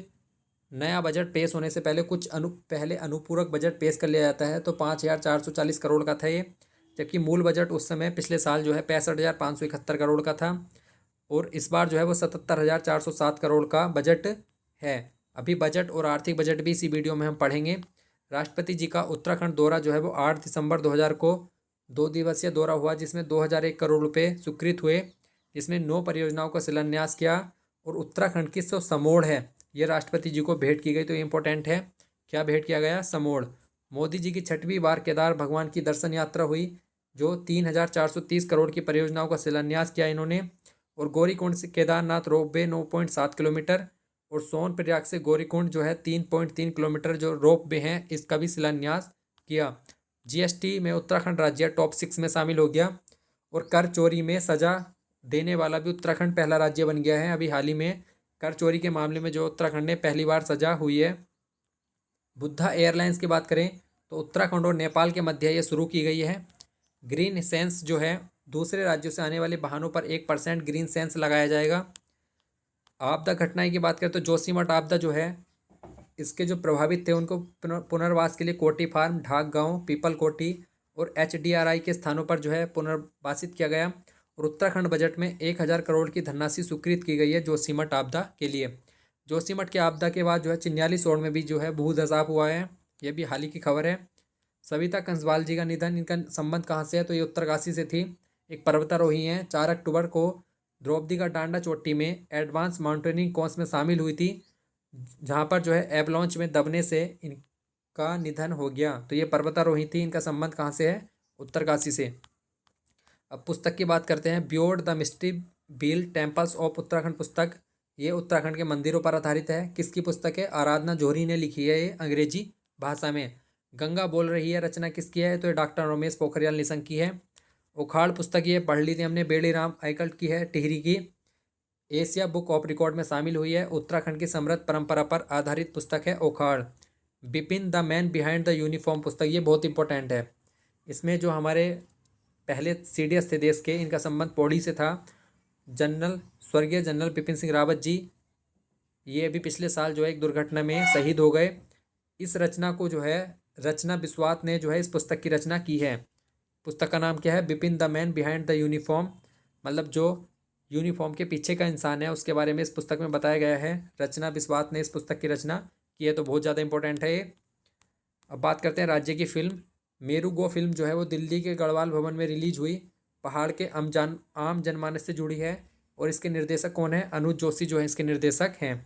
नया बजट पेश होने से पहले पहले अनुपूरक बजट पेश कर लिया जाता है। तो 5,440 करोड़ का था ये, जबकि मूल बजट उस समय पिछले साल जो है 65,571 करोड़ का था। और इस बार जो है वो 77,407 करोड़ का बजट है। अभी बजट और आर्थिक बजट भी इसी वीडियो में हम पढ़ेंगे। राष्ट्रपति जी का उत्तराखंड दौरा जो है वो 8 दिसंबर 2000 को 2 दिवसीय दौरा हुआ, जिसमें 2001 करोड़ रुपए स्वीकृत हुए, जिसमें 9 परियोजनाओं का शिलान्यास किया। और उत्तराखंड की जो समोड़ है ये राष्ट्रपति जी को भेंट की गई। तो ये इंपॉर्टेंट है, क्या भेंट किया गया? समोड़। मोदी जी की 6वीं बार केदार भगवान की दर्शन यात्रा हुई, जो 3,430 करोड़ की परियोजनाओं का शिलान्यास किया इन्होंने। और गौरीकुंड से केदारनाथ रोपवे 9.7 किलोमीटर और सोनप्रयाग से गौरीकुंड जो है 3.3 किलोमीटर जो रोपवे हैं इसका भी शिलान्यास किया। जीएसटी में उत्तराखंड राज्य टॉप 6 में शामिल हो गया। और कर चोरी में सजा देने वाला भी उत्तराखंड पहला राज्य बन गया है। अभी हाल ही में कर चोरी के मामले में जो उत्तराखंड ने पहली बार सजा हुई है। बुद्धा एयरलाइंस की बात करें तो उत्तराखंड और नेपाल के मध्य ये शुरू की गई है। ग्रीन सेंस जो है दूसरे राज्यों से आने वाले वाहनों पर 1% ग्रीन सेंस लगाया जाएगा। आपदा घटनाएं की बात करें तो जोशीमठ आपदा जो है इसके जो प्रभावित थे उनको पुनर्वास के लिए कोटी फार्म, ढाक गांव, पीपल कोटी और एचडीआरआई के स्थानों पर जो है पुनर्वासित किया गया। और उत्तराखंड बजट में 1,000 करोड़ की धनराशि स्वीकृत की गई है जोशीमठ आपदा के लिए। जोशीमठ के आपदा के बाद जो है चिन्यालीसोड़ में भी जो है भू धसाव हुआ है, ये भी हाल ही की खबर है। सविता कंसवाल जी का निधन, इनका संबंध कहाँ से है तो ये उत्तरकाशी से थी, एक पर्वतारोही हैं। 4 अक्टूबर को द्रौपदी का डांडा चोटी में एडवांस माउंटेनिंग कोर्स में शामिल हुई थी, जहाँ पर जो है एवलॉन्च में दबने से इनका निधन हो गया। तो ये पर्वतारोही थी, इनका संबंध कहाँ से है? उत्तरकाशी से। अब पुस्तक की बात करते हैं, beyond the mystery bill temples of Uttarakhand पुस्तक। ये उत्तराखंड के मंदिरों पर आधारित है। किसकी पुस्तक है? आराधना जौहरी ने लिखी है, ये अंग्रेजी भाषा में। गंगा बोल रही है रचना किसकी है तो ये डॉक्टर रमेश पोखरियाल निशंक की है। उखाड़ पुस्तक ये पढ़ ली थी हमने, बेड़ी राम आइकल्ट की है, टिहरी की। एशिया बुक ऑफ रिकॉर्ड में शामिल हुई है। उत्तराखंड की समृद्ध परंपरा पर आधारित पुस्तक है उखाड़। Bipin the man behind the uniform पुस्तक, ये बहुत इंपॉर्टेंट है। इसमें जो हमारे पहले सीडीएस थे देश के, इनका संबंध पौड़ी से था। स्वर्गीय जनरल बिपिन सिंह रावत जी, ये अभी पिछले साल जो है एक दुर्घटना में शहीद हो गए। इस रचना को जो है रचना बिस्वात ने जो है इस पुस्तक की रचना की है। पुस्तक का नाम क्या है? Bipin the man behind the uniform, मतलब जो यूनिफॉर्म के पीछे का इंसान है उसके बारे में इस पुस्तक में बताया गया है। रचना बिस्वात ने इस पुस्तक की रचना की है, तो बहुत ज़्यादा इंपॉर्टेंट है ये। अब बात करते हैं राज्य की फिल्म। मेरुगो फिल्म जो है वो दिल्ली के गढ़वाल भवन में रिलीज हुई, पहाड़ के आम जनमानस से जुड़ी है। और इसके निर्देशक कौन है? अनुज जोशी जो है इसके निर्देशक हैं।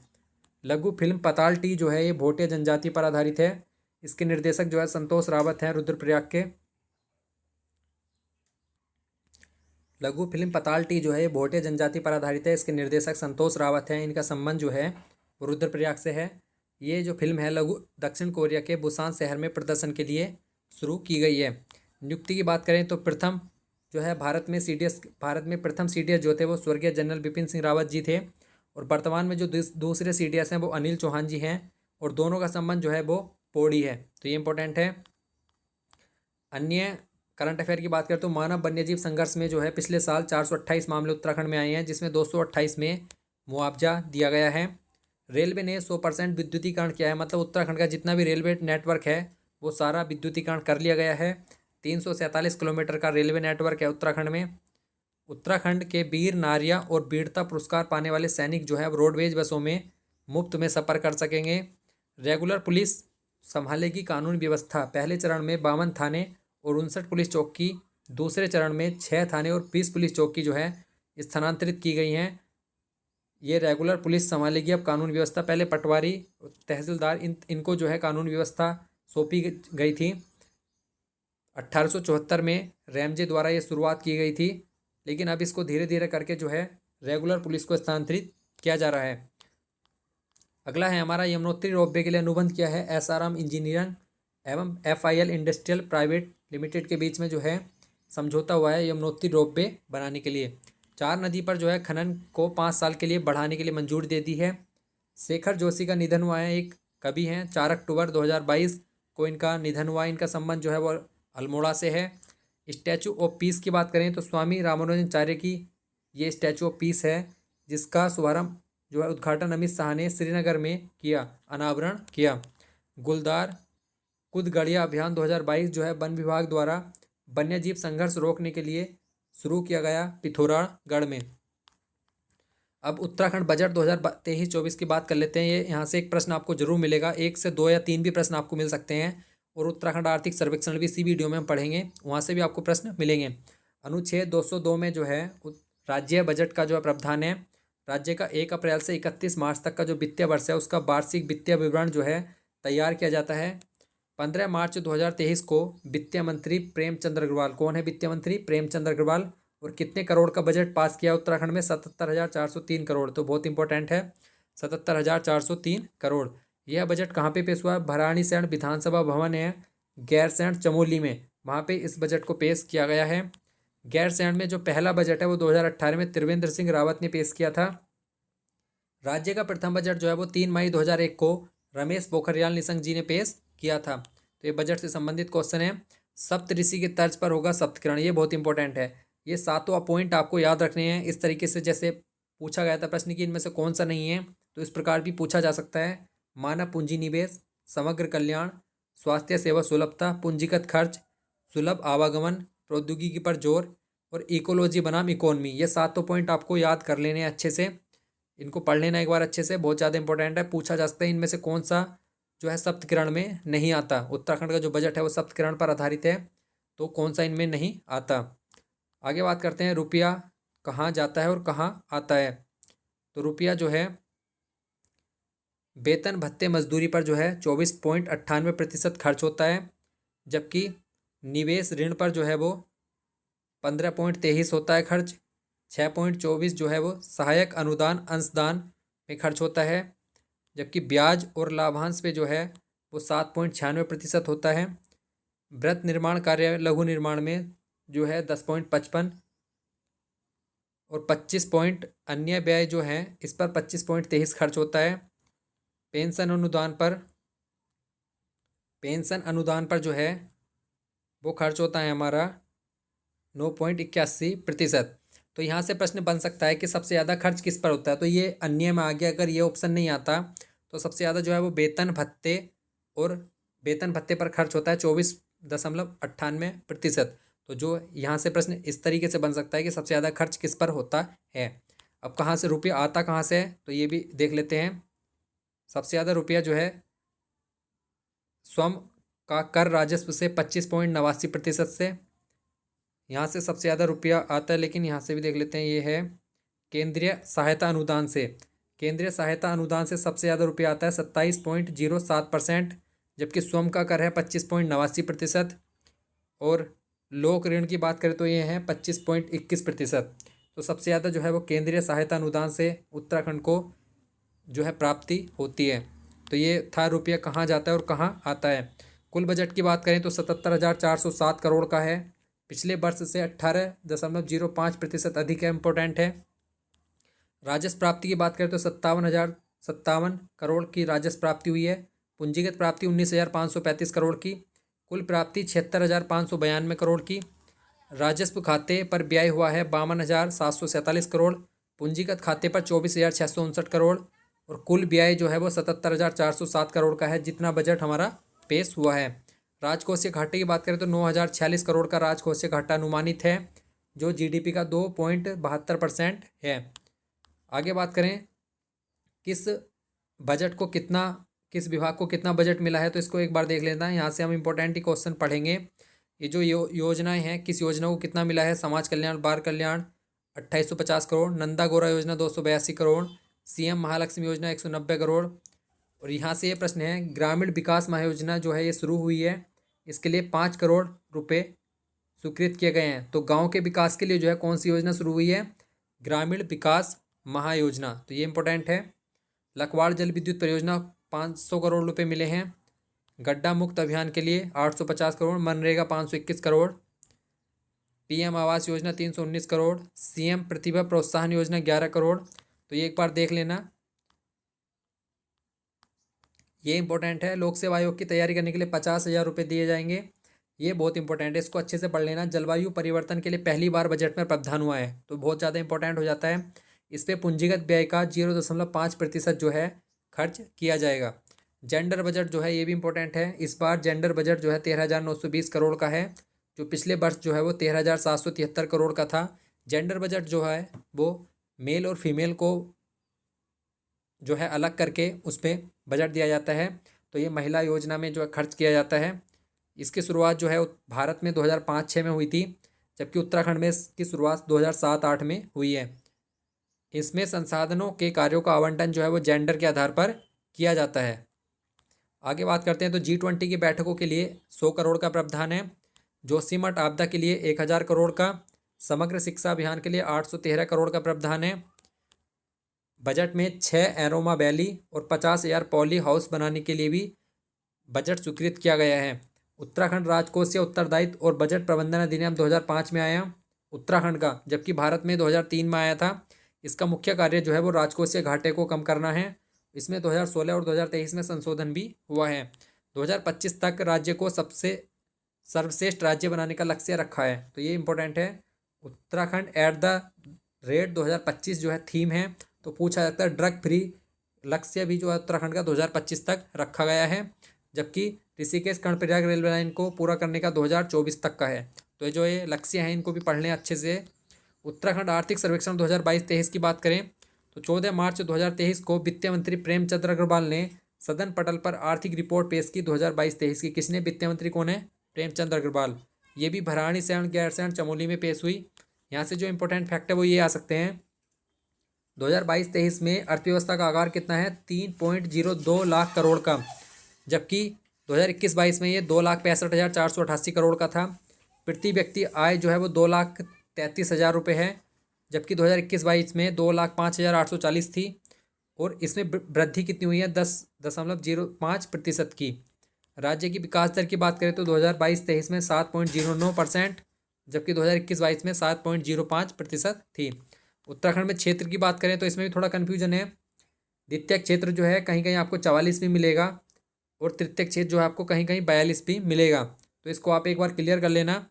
लघु फिल्म पताल टी जो है ये भोटिया जनजाति पर आधारित है। इसके निर्देशक जो है संतोष रावत हैं रुद्रप्रयाग के। लघु फिल्म पताल टी जो है भोटिया जनजाति पर आधारित है। इसके निर्देशक संतोष रावत हैं। इनका संबंध जो है रुद्रप्रयाग से है। ये जो फिल्म है लघु दक्षिण कोरिया के बुसान शहर में प्रदर्शन के लिए शुरू की गई है। नियुक्ति की बात करें तो प्रथम जो है भारत में प्रथम CDS जो थे वो स्वर्गीय जनरल बिपिन सिंह रावत जी थे, और वर्तमान में जो दूसरे CDS हैं वो अनिल चौहान जी हैं, और दोनों का संबंध जो है वो पौड़ी है, तो ये इंपॉर्टेंट है। अन्य करंट अफेयर की बात करें तो मानव वन्यजीव संघर्ष में जो है पिछले साल 428 मामले उत्तराखंड में आए हैं, जिसमें 228 में मुआवजा दिया गया है। रेलवे ने 100% विद्युतीकरण किया है, मतलब उत्तराखंड का जितना भी रेलवे नेटवर्क है वो सारा विद्युतीकरण कर लिया गया है। 347 किलोमीटर का रेलवे नेटवर्क है उत्तराखंड में। उत्तराखंड के वीर नारियां और वीरता पुरस्कार पाने वाले सैनिक जो है अब रोडवेज बसों में मुफ्त में सफ़र कर सकेंगे। रेगुलर पुलिस संभालेगी कानून व्यवस्था। पहले चरण में 52 थाने और 59 पुलिस चौकी, दूसरे चरण में 6 थाने और 20 पुलिस चौकी जो है स्थानांतरित की गई हैं। ये रेगुलर पुलिस संभालेगी अब कानून व्यवस्था। पहले पटवारी, तहसीलदार इनको जो है कानून व्यवस्था सौंपी गई थी। 1874 में रैमजे द्वारा ये शुरुआत की गई थी, लेकिन अब इसको धीरे धीरे करके जो है रेगुलर पुलिस को स्थानांतरित किया जा रहा है। अगला है हमारा यमुनोत्री रोपवे के लिए अनुबंध किया है SRM इंजीनियरिंग एवं FIL इंडस्ट्रियल प्राइवेट लिमिटेड के बीच में जो है समझौता हुआ है यमुनोत्री रोपवे बनाने के लिए। 4 नदी पर जो है खनन को 5 साल के लिए बढ़ाने के लिए मंजूरी दे दी है। शेखर जोशी का निधन हुआ है, एक कवि हैं। 4 अक्टूबर 2022 को इनका निधन हुआ। इनका संबंध जो है वो अल्मोड़ा से है। स्टैचू ऑफ पीस की बात करें तो स्वामी रामानुजाचार्य की ये स्टैचू ऑफ पीस है, जिसका शुभारंभ जो है उद्घाटन अमित शाह ने श्रीनगर में किया, अनावरण किया। गुलदार कुदगड़िया अभियान 2022 जो है वन विभाग द्वारा वन्यजीव संघर्ष रोकने के लिए शुरू किया गया पिथौरागढ़ में। अब उत्तराखंड बजट 2023-24 की बात कर लेते हैं। ये यहाँ से एक प्रश्न आपको जरूर मिलेगा, 1 से 2 या 3 भी प्रश्न आपको मिल सकते हैं। और उत्तराखंड आर्थिक सर्वेक्षण भी इसी वीडियो में हम पढ़ेंगे, वहाँ से भी आपको प्रश्न मिलेंगे। अनुच्छेद 202 में जो है राज्य बजट का जो प्रावधान है, राज्य का 1 अप्रैल से 31 मार्च तक का जो वित्तीय वर्ष है उसका वार्षिक वित्तीय विवरण जो है तैयार किया जाता है। 15 मार्च 2023 को वित्तीय मंत्री प्रेमचंद अग्रवाल, कौन है वित्तीय मंत्री? प्रेमचंद अग्रवाल। और कितने करोड़ का बजट पास किया उत्तराखंड में? 77,403 करोड़, तो बहुत इंपॉर्टेंट है, 77,403 करोड़। यह बजट कहाँ पे पेश हुआ? भराड़ीसैंण विधानसभा भवन है गैरसैंण चमोली में, वहाँ पे इस बजट को पेश किया गया है। गैरसैंण में जो पहला बजट है वो 2018 में त्रिवेंद्र सिंह रावत ने पेश किया था। राज्य का प्रथम बजट जो है वो 3 मई 2001 को रमेश पोखरियाल निशंक जी ने पेश किया था। तो ये बजट से संबंधित क्वेश्चन है। सप्तऋषि की तर्ज पर होगा सप्तकिरण, ये बहुत इंपॉर्टेंट है। ये 7वां पॉइंट आपको याद रखने हैं। इस तरीके से जैसे पूछा गया था प्रश्न कि इनमें से कौन सा नहीं है, तो इस प्रकार भी पूछा जा सकता है। मानव पूंजी निवेश, समग्र कल्याण, स्वास्थ्य सेवा सुलभता, पूंजीगत खर्च, सुलभ आवागमन, प्रौद्योगिकी पर जोर और इकोलॉजी बनाम इकोनॉमी, ये 7 पॉइंट आपको याद कर लेने हैं अच्छे से। इनको पढ़ लेना एक बार अच्छे से, बहुत ज़्यादा इंपॉर्टेंट है। पूछा जा सकता है इनमें से कौन सा जो है सप्तकिरण में नहीं आता। उत्तराखंड का जो बजट है वो सप्तकिरण पर आधारित है, तो कौन सा इनमें नहीं आता। आगे बात करते हैं रुपया कहाँ जाता है और कहाँ आता है। तो रुपया जो है वेतन भत्ते मजदूरी पर जो है 24.98% खर्च होता है, जबकि निवेश ऋण पर जो है वो 15.23 होता है खर्च। 6.24 जो है वो सहायक अनुदान अंशदान में खर्च होता है, जबकि ब्याज और लाभांश पे जो है वो 7.96% होता है। वृहत निर्माण कार्य लघु निर्माण में जो है 10.55 और 25 पॉइंट अन्य व्यय जो है इस पर 25.23 खर्च होता है। पेंशन अनुदान पर जो है वो खर्च होता है हमारा 9.81%। तो यहाँ से प्रश्न बन सकता है कि सबसे ज़्यादा खर्च किस पर होता है, तो ये अन्य में आ गया। अगर ये ऑप्शन नहीं आता तो सबसे ज़्यादा जो है वो वेतन भत्ते पर खर्च होता है 24.98%। तो जो यहाँ से प्रश्न इस तरीके से बन सकता है कि सबसे ज़्यादा खर्च किस पर होता है। अब कहाँ से रुपया आता कहाँ से है, तो ये भी देख लेते हैं। सबसे ज़्यादा रुपया जो है स्वयं का कर राजस्व से 25.89% से यहाँ से सबसे ज़्यादा रुपया आता है। लेकिन यहाँ से भी देख लेते हैं, ये है केंद्रीय सहायता अनुदान से। केंद्रीय सहायता अनुदान से सबसे ज़्यादा रुपया आता है 27.07%, जबकि स्वयं का कर है 25.89%। और लोक ऋण की बात करें तो ये है 25.21%। तो सबसे ज़्यादा जो है वो केंद्रीय सहायता अनुदान से उत्तराखंड को जो है प्राप्ति होती है। तो ये था रुपया कहाँ जाता है और कहाँ आता है। कुल बजट की बात करें तो 77,407 करोड़ का है, पिछले वर्ष से 18.05% अधिक है, इम्पोर्टेंट है। राजस्व प्राप्ति की बात करें तो 57,057 करोड़ की राजस्व प्राप्ति हुई है। पूंजीगत प्राप्ति 19,535 करोड़ की। कुल प्राप्ति 76,592 करोड़ की। राजस्व खाते पर व्यय हुआ है 52,747 करोड़। पूंजीगत खाते पर 24,659 करोड़। और कुल व्यय जो है वो 77,407 करोड़ का है, जितना बजट हमारा पेश हुआ है। राजकोषीय घाटे की बात करें तो 9,046 करोड़ का राजकोषीय घाटा अनुमानित है, जो जीडीपी का 2.72% है। आगे बात करें किस बजट को कितना, किस विभाग को कितना बजट मिला है, तो इसको एक बार देख लेना है। यहाँ से हम इंपॉर्टेंट ही क्वेश्चन पढ़ेंगे। ये जो योजनाएं हैं, किस योजना को कितना मिला है। समाज कल्याण बाल कल्याण 2850 करोड़, नंदा गौरा योजना 282 करोड़, सीएम महालक्ष्मी योजना 190 करोड़। और यहाँ से ये प्रश्न है, ग्रामीण विकास महायोजना जो है ये शुरू हुई है, इसके लिए 5 करोड़ रुपए स्वीकृत किए गए हैं। तो गाँव के विकास के लिए जो है कौन सी योजना शुरू हुई है, ग्रामीण विकास महायोजना, तो ये इंपॉर्टेंट है। लखवाड़ जल विद्युत परियोजना 500 करोड़ रुपए मिले हैं। गड्ढा मुक्त अभियान के लिए 850 करोड़, मनरेगा 521 करोड़, पीएम आवास योजना 319 करोड़, सीएम प्रतिभा प्रोत्साहन योजना 11 करोड़। तो ये एक बार देख लेना, ये इंपॉर्टेंट है। लोक सेवा आयोग की तैयारी करने के लिए 50,000 रुपये दिए जाएंगे, ये बहुत इंपॉर्टेंट है, इसको अच्छे से पढ़ लेना। जलवायु परिवर्तन के लिए पहली बार बजट में प्रावधान हुआ है, तो बहुत ज़्यादा इंपॉर्टेंट हो जाता है। इस पर पूंजीगत व्यय का 0.5% जो है खर्च किया जाएगा। जेंडर बजट जो है ये भी इंपॉर्टेंट है। इस बार जेंडर बजट जो है 13,920 करोड़ का है, जो पिछले वर्ष जो है वो 13,773 करोड़ का था। जेंडर बजट जो है वो मेल और फीमेल को जो है अलग करके उस पर बजट दिया जाता है। तो ये महिला योजना में जो है खर्च किया जाता है। इसकी शुरुआत जो है भारत में 2005-06 में हुई थी, जबकि उत्तराखंड में इसकी शुरुआत 2007-08 में हुई है। इसमें संसाधनों के कार्यों का आवंटन जो है वो जेंडर के आधार पर किया जाता है। आगे बात करते हैं तो G20 की बैठकों के लिए 100 करोड़ का प्रावधान है। जोशीमठ आपदा के लिए 1,000 करोड़ का, समग्र शिक्षा अभियान के लिए 813 करोड़ का प्रावधान है। बजट में 6 एरोमा वैली और 50,000 पॉली हाउस बनाने के लिए भी बजट स्वीकृत किया गया है। उत्तराखंड राजकोषीय उत्तरदायित्व और बजट प्रबंधन अधिनियम 2005 में आया उत्तराखंड का, जबकि भारत में 2003 में आया था। इसका मुख्य कार्य जो है वो राजकोषीय घाटे को कम करना है। इसमें 2016 और 2023 में संशोधन भी हुआ है। 2025 तक राज्य को सबसे सर्वश्रेष्ठ राज्य बनाने का लक्ष्य रखा है, तो ये इंपॉर्टेंट है। उत्तराखंड एट द रेट 2025 जो है थीम है, तो पूछा जाता है ड्रग फ्री लक्ष्य भी जो है उत्तराखंड का 2025 तक रखा गया है, जबकि ऋषिकेश कर्णप्रयाग रेलवे लाइन को पूरा करने का 2024 तक का है। तो जो ये लक्ष्य हैं इनको भी पढ़ लें अच्छे से। उत्तराखंड आर्थिक सर्वेक्षण 2022-23 की बात करें तो 14 मार्च 2023 को वित्त मंत्री प्रेमचंद्र अग्रवाल ने सदन पटल पर आर्थिक रिपोर्ट पेश की 2022-23 की। किसने, वित्त मंत्री कौन है, प्रेमचंद्र अग्रवाल। ये भी भराड़ीसैंण, गैरसैंण, चमोली में पेश हुई। यहाँ से जो इंपॉर्टेंट फैक्ट है वो ये आ सकते हैं। 2022-23 में अर्थव्यवस्था का आकार कितना है, 3.02 लाख करोड़ का, जबकि 2021-22 में ये 2,65,488 करोड़ का था। प्रति व्यक्ति आय जो है वो 2,33,000 रुपये है, जबकि 2021-22 में 2,05,840 थी। और इसमें वृद्धि कितनी हुई है, 10.05% की। राज्य की विकास दर की बात करें तो 2022-23 में 7.09%, जबकि 2021-22 में 7.05% थी। उत्तराखंड में क्षेत्र की बात करें तो इसमें भी थोड़ा कन्फ्यूजन है। द्वितीय क्षेत्र जो है कहीं कहीं आपको 44 भी मिलेगा और तृतीय क्षेत्र जो है आपको कहीं कहीं 42 भी मिलेगा, तो इसको आप एक बार क्लियर कर लेना।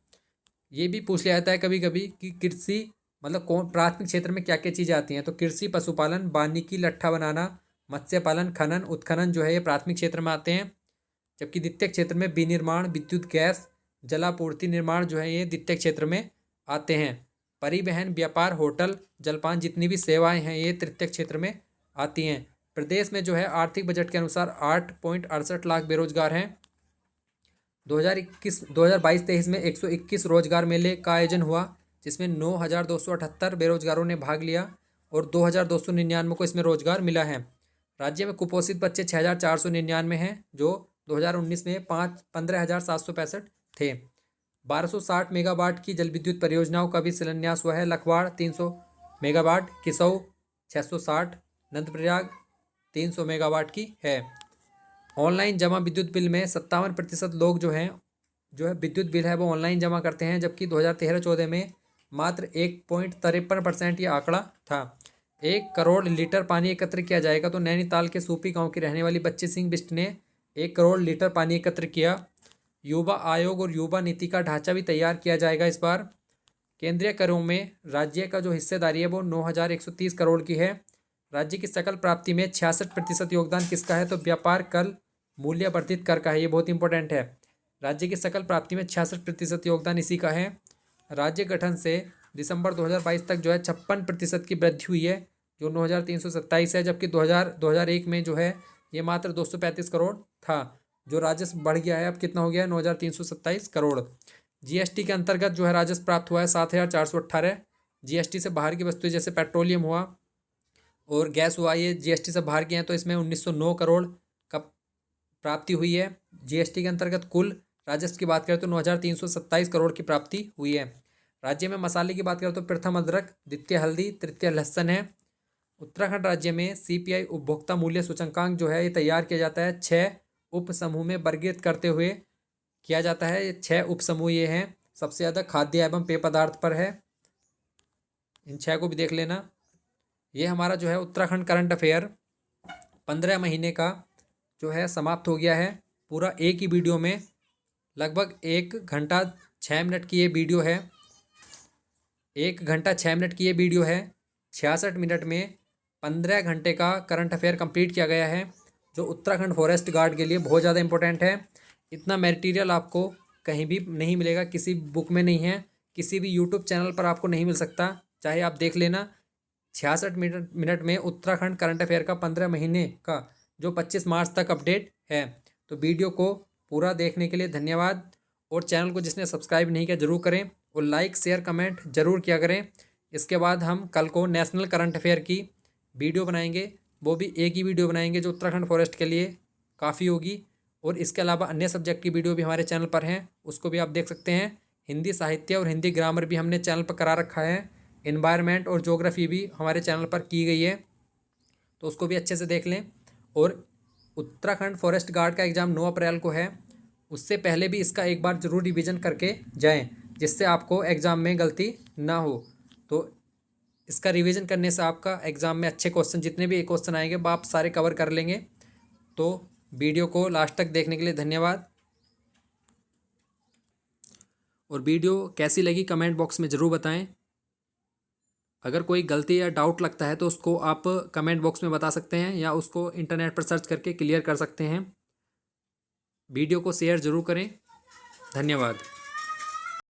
ये भी पूछ लिया जाता है कभी कभी कि कृषि मतलब कौन प्राथमिक क्षेत्र में क्या क्या चीज़ें आती हैं, तो कृषि, पशुपालन, वानिकी, लट्ठा बनाना, मत्स्य पालन, खनन, उत्खनन जो है ये प्राथमिक क्षेत्र में आते हैं, जबकि द्वितीय क्षेत्र में विनिर्माण, विद्युत, गैस, जलापूर्ति, निर्माण जो है ये द्वितीय क्षेत्र में आते हैं। परिवहन, व्यापार, होटल, जलपान जितनी भी सेवाएं हैं ये तृतीय क्षेत्र में आती हैं। प्रदेश में जो है आर्थिक बजट के अनुसार 8.68 लाख बेरोजगार हैं। 2022-23 में 121 रोजगार मेले का आयोजन हुआ, जिसमें 9,278 बेरोजगारों ने भाग लिया और 2,299 को इसमें रोजगार मिला है। राज्य में कुपोषित बच्चे 6,499 हैं, जो 2019 में 15,765 थे। 1260 मेगावाट की जल विद्युत परियोजनाओं का भी शिलान्यास हुआ है। लखवाड़ 300 मेगावाट, किसौ 660, नंदप्रयाग 300 मेगावाट की है। ऑनलाइन जमा विद्युत बिल में 57% लोग जो है विद्युत बिल है वो ऑनलाइन जमा करते हैं, जबकि 2013-14 में मात्र 1.53% ये आंकड़ा था। 1 करोड़ लीटर पानी एकत्र किया जाएगा। तो नैनीताल के सूपी गांव की रहने वाली बच्ची सिंह बिष्ट ने 1 करोड़ लीटर पानी एकत्र किया। युवा आयोग और युवा नीति का ढांचा भी तैयार किया जाएगा इस बार। केंद्रीय करों में राज्य का जो हिस्सेदारी है वो 9,130 करोड़ की है। राज्य की सकल प्राप्ति में 66% योगदान किसका है? तो व्यापार कर मूल्य वर्धित कर का है। ये बहुत इंपॉर्टेंट है। राज्य की सकल प्राप्ति में 66% योगदान इसी का है। राज्य गठन से दिसंबर 2022 तक जो है 56% की वृद्धि हुई है, जो 9,327 है, जबकि 2001 में जो है ये मात्र 235 करोड़ था। जो राजस्व बढ़ गया है, अब कितना हो गया है? 9,327 करोड़। जीएसटी के अंतर्गत जो है राजस्व प्राप्त हुआ है 7,418। जीएसटी से बाहर की वस्तुएं जैसे पेट्रोलियम हुआ और गैस हुआ, ये जीएसटी से बाहर के हैं, तो इसमें 1,909 करोड़ का प्राप्ति हुई है। जीएसटी के अंतर्गत कुल राजस्व की बात करें तो 9,327 करोड़ की प्राप्ति हुई है। राज्य में मसाले की बात करें तो प्रथम अदरक, द्वितीय हल्दी, तृतीय लहसुन है। उत्तराखंड राज्य में सीपीआई उपभोक्ता मूल्य सूचकांक जो है ये तैयार किया जाता है 6 उप समूह में वर्गीकृत करते हुए किया जाता है। ये 6 उप समूह ये हैं। सबसे ज़्यादा खाद्य एवं पेय पदार्थ पर है। इन 6 को भी देख लेना। ये हमारा जो है उत्तराखंड करंट अफेयर 15 महीने का जो है समाप्त हो गया है। पूरा एक ही वीडियो में लगभग 1 घंटा 6 मिनट की ये वीडियो है। 1 घंटा 6 मिनट की ये वीडियो है। 66 मिनट में 15 घंटे का करंट अफेयर कंप्लीट किया गया है, जो उत्तराखंड फॉरेस्ट गार्ड के लिए बहुत ज़्यादा इंपॉर्टेंट है। इतना मटेरियल आपको कहीं भी नहीं मिलेगा, किसी बुक में नहीं है, किसी भी यूट्यूब चैनल पर आपको नहीं मिल सकता, चाहे आप देख लेना। 66 मिनट में उत्तराखंड करंट अफेयर का 15 महीने का जो 25 मार्च तक अपडेट है। तो वीडियो को पूरा देखने के लिए धन्यवाद। और चैनल को जिसने सब्सक्राइब नहीं किया ज़रूर करें और लाइक शेयर कमेंट ज़रूर किया करें। इसके बाद हम कल को नेशनल करंट अफेयर की वीडियो बनाएंगे, वो भी एक ही वीडियो बनाएंगे जो उत्तराखंड फॉरेस्ट के लिए काफ़ी होगी। और इसके अलावा अन्य सब्जेक्ट की वीडियो भी हमारे चैनल पर हैं, उसको भी आप देख सकते हैं। हिंदी साहित्य और हिंदी ग्रामर भी हमने चैनल पर करा रखा है। एनवायरनमेंट और ज्योग्राफी भी हमारे चैनल पर की गई है, तो उसको भी अच्छे से देख लें। और उत्तराखंड फॉरेस्ट गार्ड का एग्ज़ाम 9 अप्रैल को है, उससे पहले भी इसका एक बार ज़रूर रिवीजन करके जाएं, जिससे आपको एग्ज़ाम में गलती ना हो। तो इसका रिवीजन करने से आपका एग्ज़ाम में अच्छे क्वेश्चन, जितने भी क्वेश्चन आएंगे वो आप सारे कवर कर लेंगे। तो वीडियो को लास्ट तक देखने के लिए धन्यवाद। और वीडियो कैसी लगी कमेंट बॉक्स में ज़रूर बताएं। अगर कोई गलती या डाउट लगता है तो उसको आप कमेंट बॉक्स में बता सकते हैं, या उसको इंटरनेट पर सर्च करके क्लियर कर सकते हैं। वीडियो को शेयर ज़रूर करें। धन्यवाद।